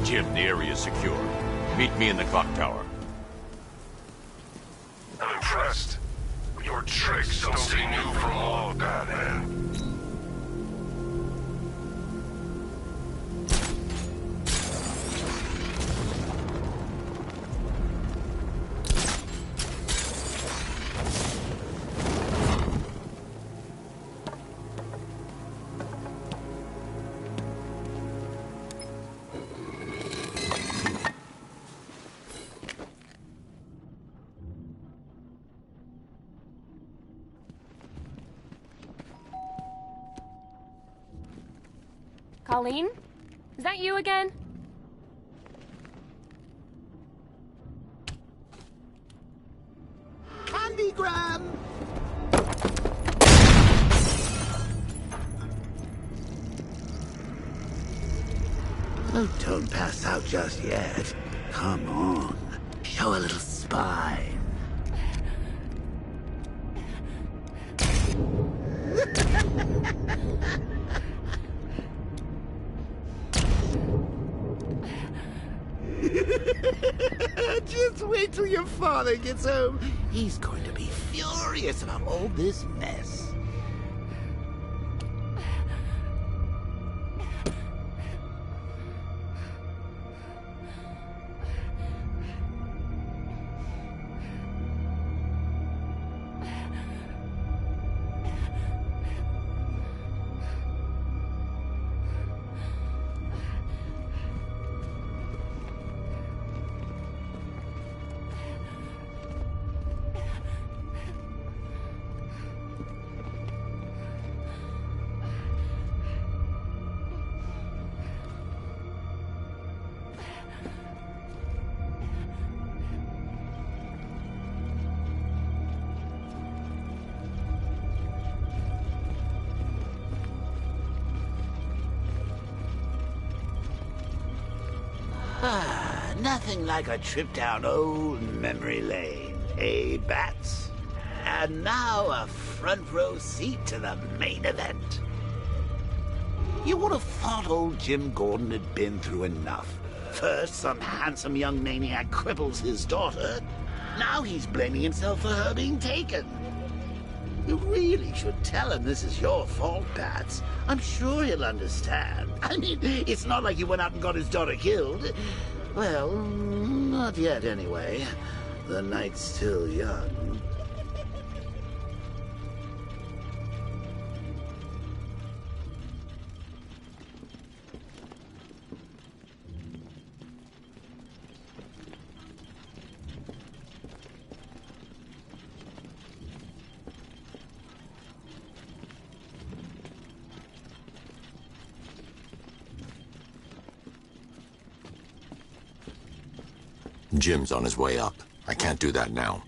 Jim, the area is secure. Meet me in the clock tower. I'm impressed. Your tricks don't stay new for long, Batman. Colleen? Is that you again? Candygram! Oh, don't pass out just yet. Come on. Show a little spine. Just wait till your father gets home. He's going to be furious about all this mess. Nothing like a trip down old memory lane, eh, Bats? And now a front row seat to the main event. You would have thought old Jim Gordon had been through enough. First, some handsome young maniac cripples his daughter. Now he's blaming himself for her being taken. You really should tell him this is your fault, Bats. I'm sure he'll understand. I mean, it's not like you went out and got his daughter killed. Well, not yet anyway. The night's still young. Jim's on his way up. I can't do that now.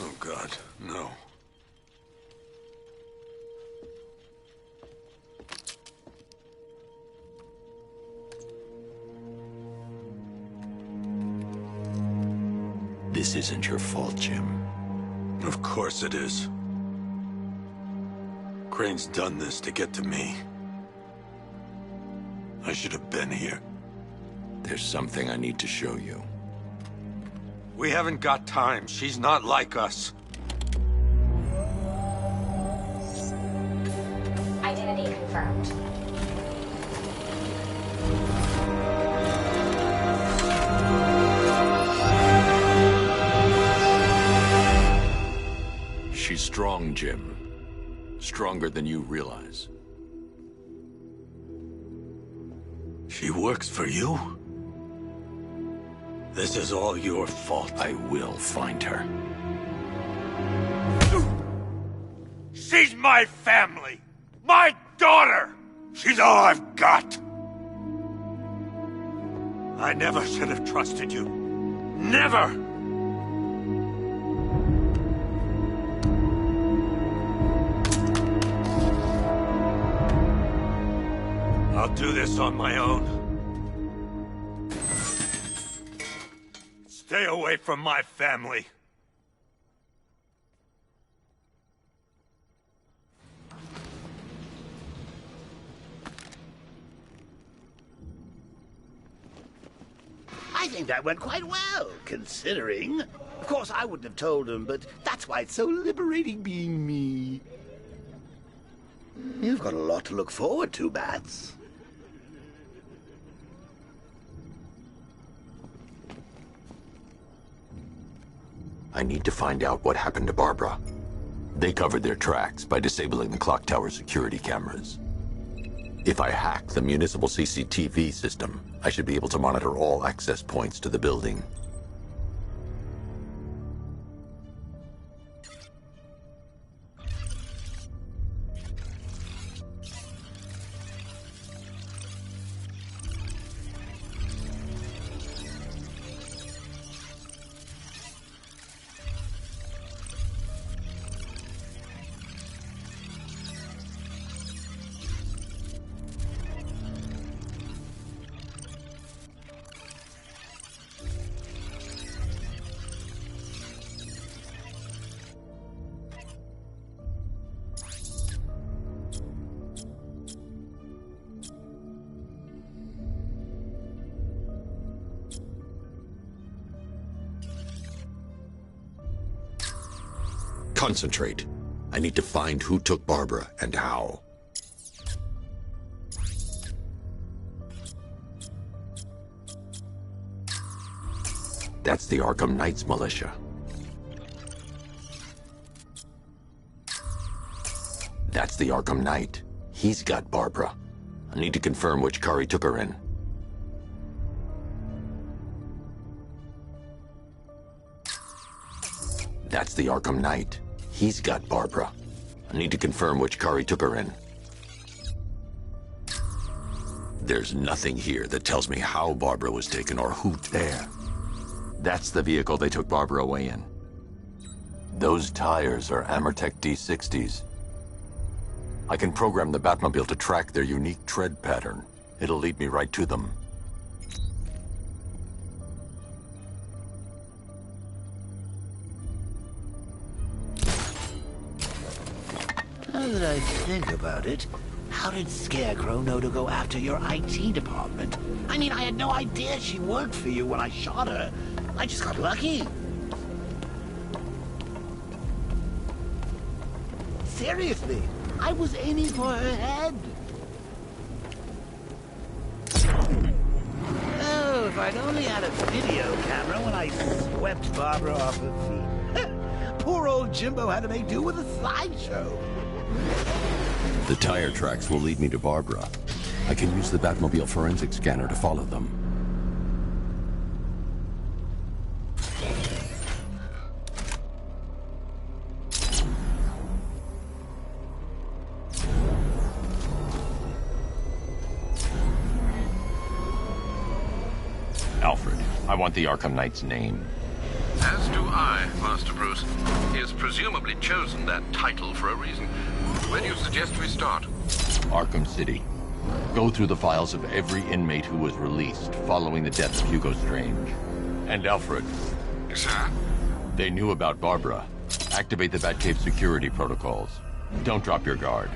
Oh, God, no. This isn't your fault, Jim. Of course it is. Crane's done this to get to me. I should have been here. There's something I need to show you. We haven't got time. She's not like us. Identity confirmed. She's strong, Jim. Stronger than you realize. She works for you? This is all your fault. I will find her. She's my family! My daughter! She's all I've got! I never should have trusted you. Never! I'll do this on my own. Stay away from my family. I think that went quite well, considering. Of course, I wouldn't have told him, but that's why it's so liberating being me. You've got a lot to look forward to, Bats. I need to find out what happened to Barbara. They covered their tracks by disabling the clock tower security cameras. If I hack the municipal CCTV system, I should be able to monitor all access points to the building. Concentrate. I need to find who took Barbara and how. That's the Arkham Knights militia. That's the Arkham Knight. He's got Barbara. I need to confirm which car he took her in. That's the Arkham Knight. He's got Barbara. I need to confirm which car he took her in. There's nothing here that tells me how Barbara was taken or who. There. That's the vehicle they took Barbara away in. Those tires are Amertech D60s. I can program the Batmobile to track their unique tread pattern. It'll lead me right to them. Now that I think about it, how did Scarecrow know to go after your IT department? I mean, I had no idea she worked for you when I shot her. I just got lucky. Seriously, I was aiming for her head. Oh, if I'd only had a video camera when I swept Barbara off her feet. Poor old Jimbo had to make do with a slideshow. The tire tracks will lead me to Barbara. I can use the Batmobile forensic scanner to follow them. Alfred, I want the Arkham Knight's name. As do I, Master Bruce. He has presumably chosen that title for a reason. Where do you suggest we start? Arkham City. Go through the files of every inmate who was released following the death of Hugo Strange. And Alfred. Sir? They knew about Barbara. Activate the Batcave security protocols. Don't drop your guard.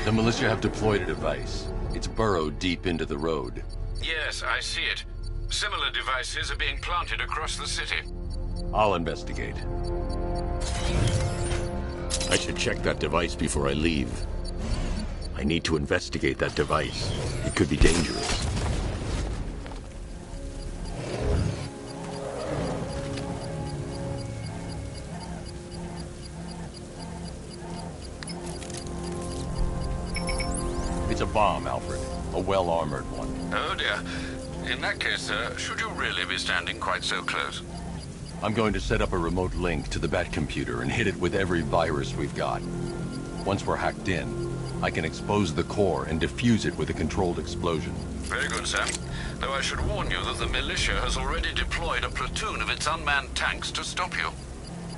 The militia have deployed a device. It's burrowed deep into the road. Yes, I see it. Similar devices are being planted across the city. I'll investigate. I should check that device before I leave. I need to investigate that device. It could be dangerous. It's a bomb, Alfred. A well-armored one. Oh dear. In that case, should you really be standing quite so close? I'm going to set up a remote link to the Batcomputer and hit it with every virus we've got. Once we're hacked in, I can expose the core and defuse it with a controlled explosion. Very good, sir. Though I should warn you that the militia has already deployed a platoon of its unmanned tanks to stop you.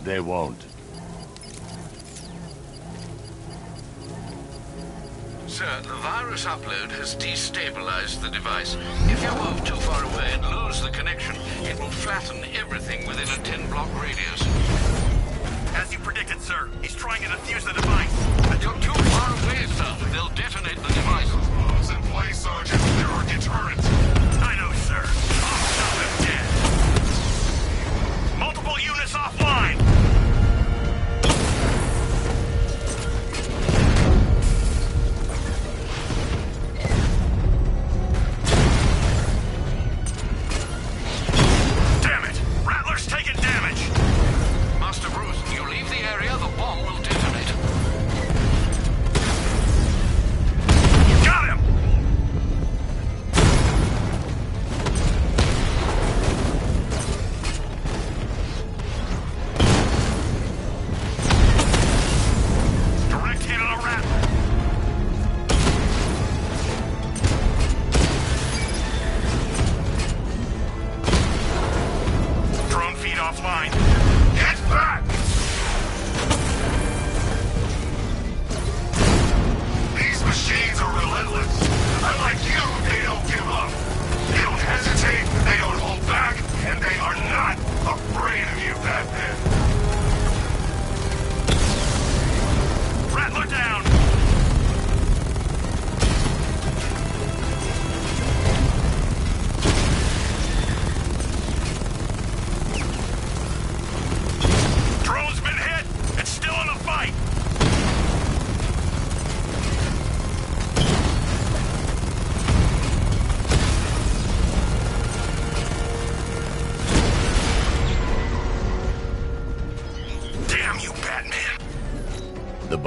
They won't. Sir, the virus upload has destabilized the device. If you move too far away and lose the connection, it will flatten everything within a 10-block radius. As you predicted, sir. He's trying to defuse the device. You're too far away, sir. They'll detonate the device. Explosives in place, Sergeant. There are deterrents. I know, sir. I'll stop him dead. Multiple units offline.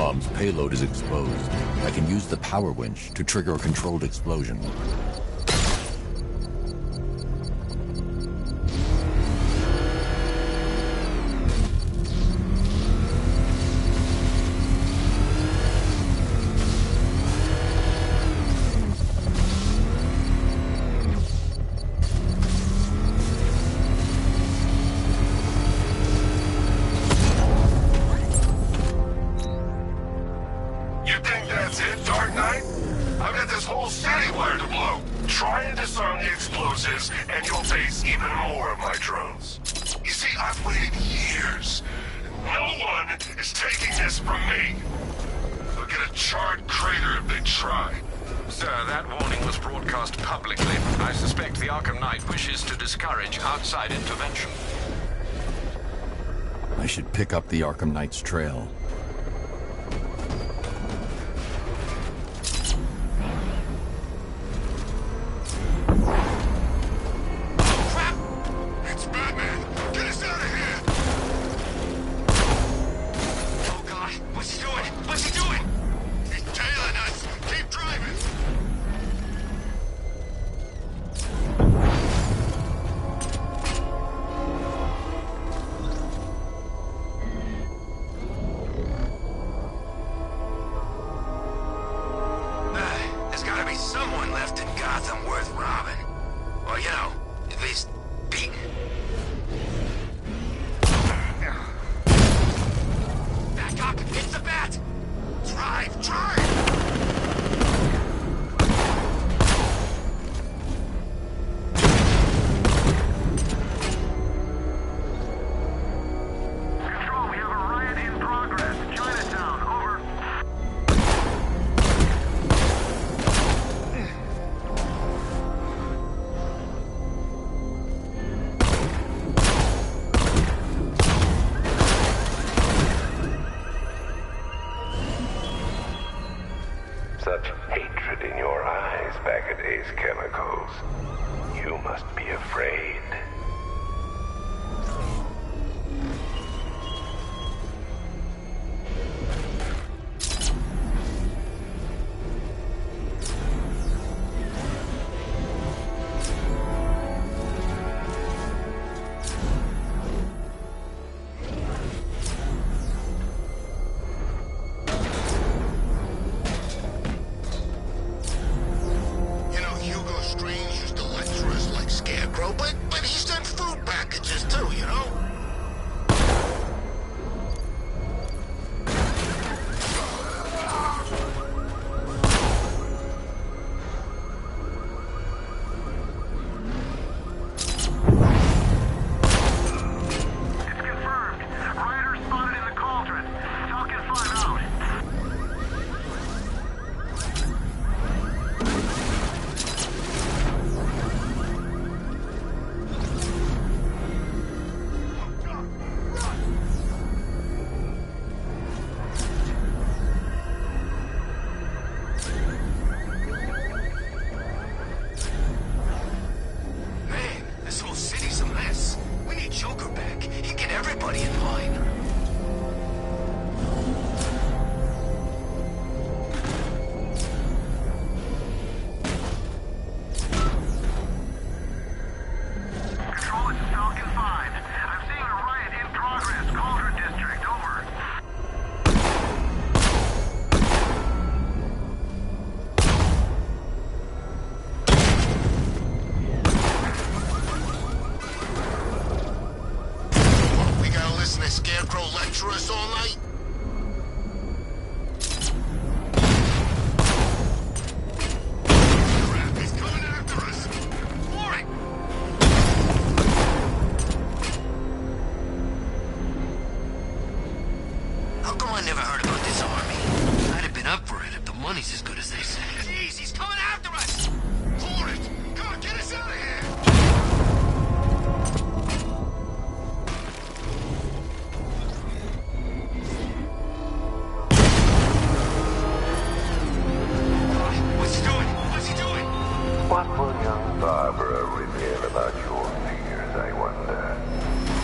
bomb's payload is exposed, I can use the power winch to trigger a controlled explosion. Pick up the Arkham Knight's trail.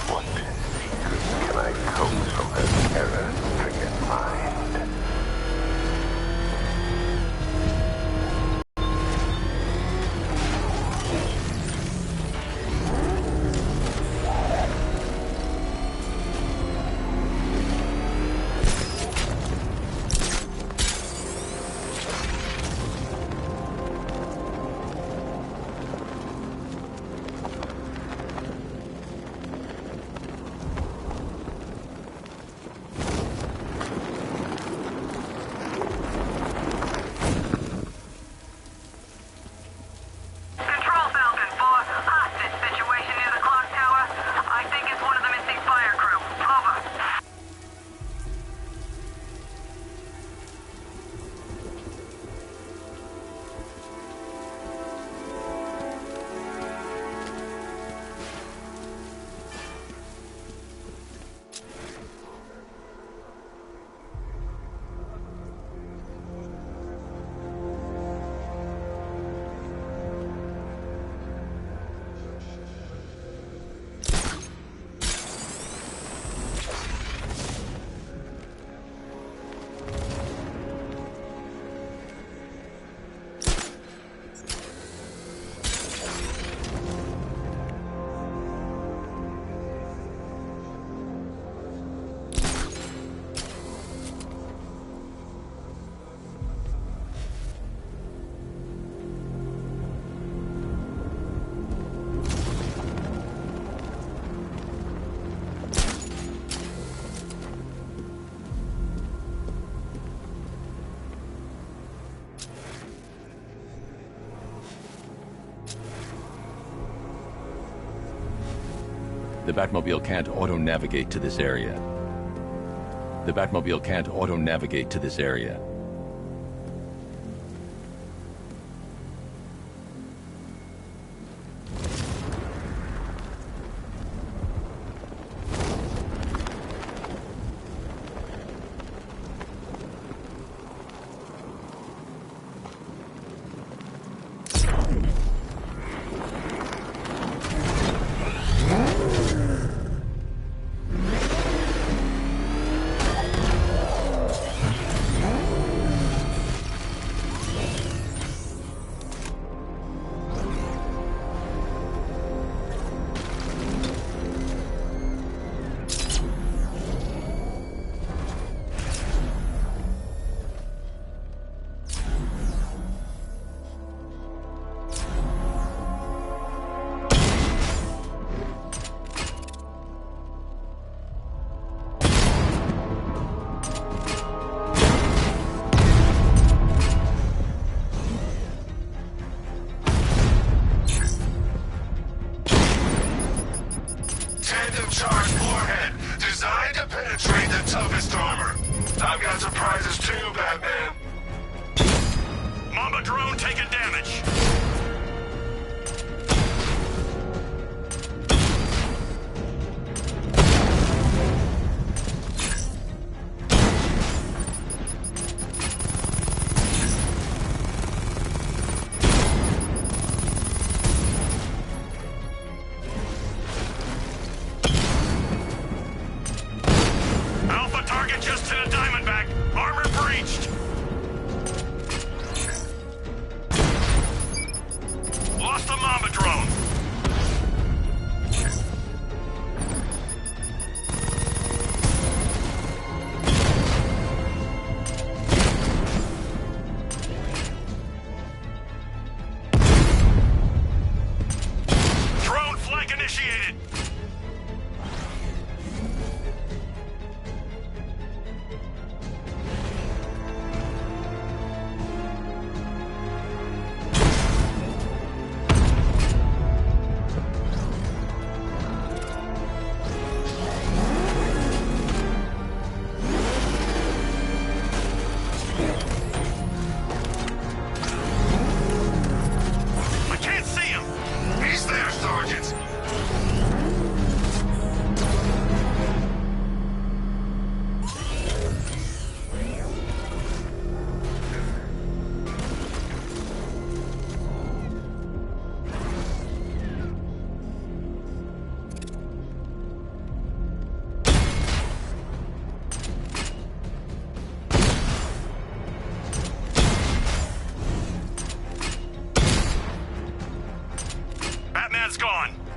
What secrets can I coax from her terror-stricken mind? The Batmobile can't auto-navigate to this area. The Batmobile can't auto-navigate to this area.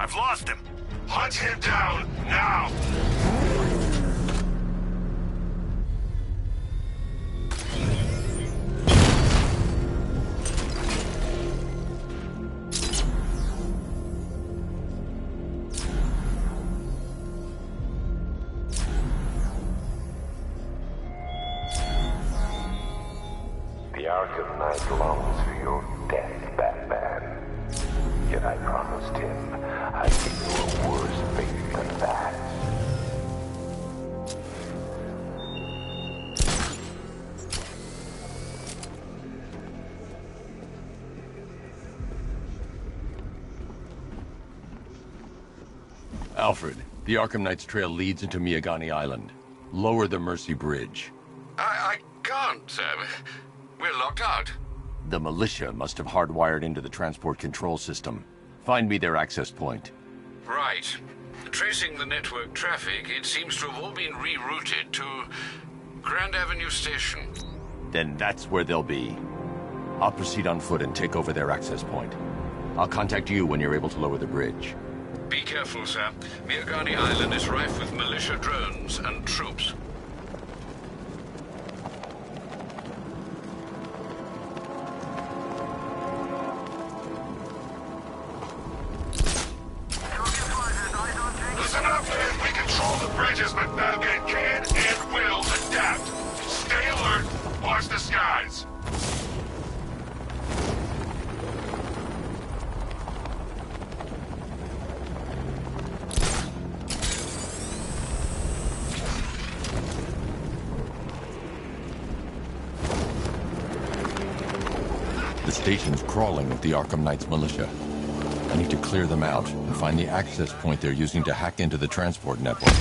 I've lost him. Hunt him down, now! The Arkham Knight longs for your death, Batman. Yet I promised him I'd give you a worse fate than that. Alfred, the Arkham Knight's trail leads into Miagani Island. Lower the Mercy Bridge. I can't, sir. We're locked out. The militia must have hardwired into the transport control system. Find me their access point. Right. Tracing the network traffic, it seems to have all been rerouted to Grand Avenue Station. Then that's where they'll be. I'll proceed on foot and take over their access point. I'll contact you when you're able to lower the bridge. Be careful, sir. Miagani Island is rife with militia drones and troops. Listen up, man. We control the bridges, but Batman can and will adapt. Stay alert. Watch the skies. station's crawling with the Arkham Knight's militia. I need to clear them out and find the access point they're using to hack into the transport network.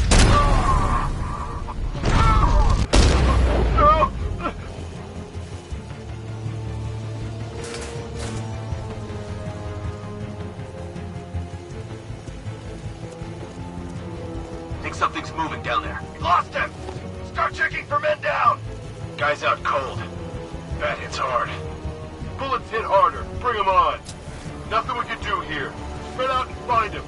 Think something's moving down there. Lost him! Start checking for men down! Guy's out cold. That hits hard. Bullets hit harder. Bring him on. Nothing we can do here. Spread out and find him.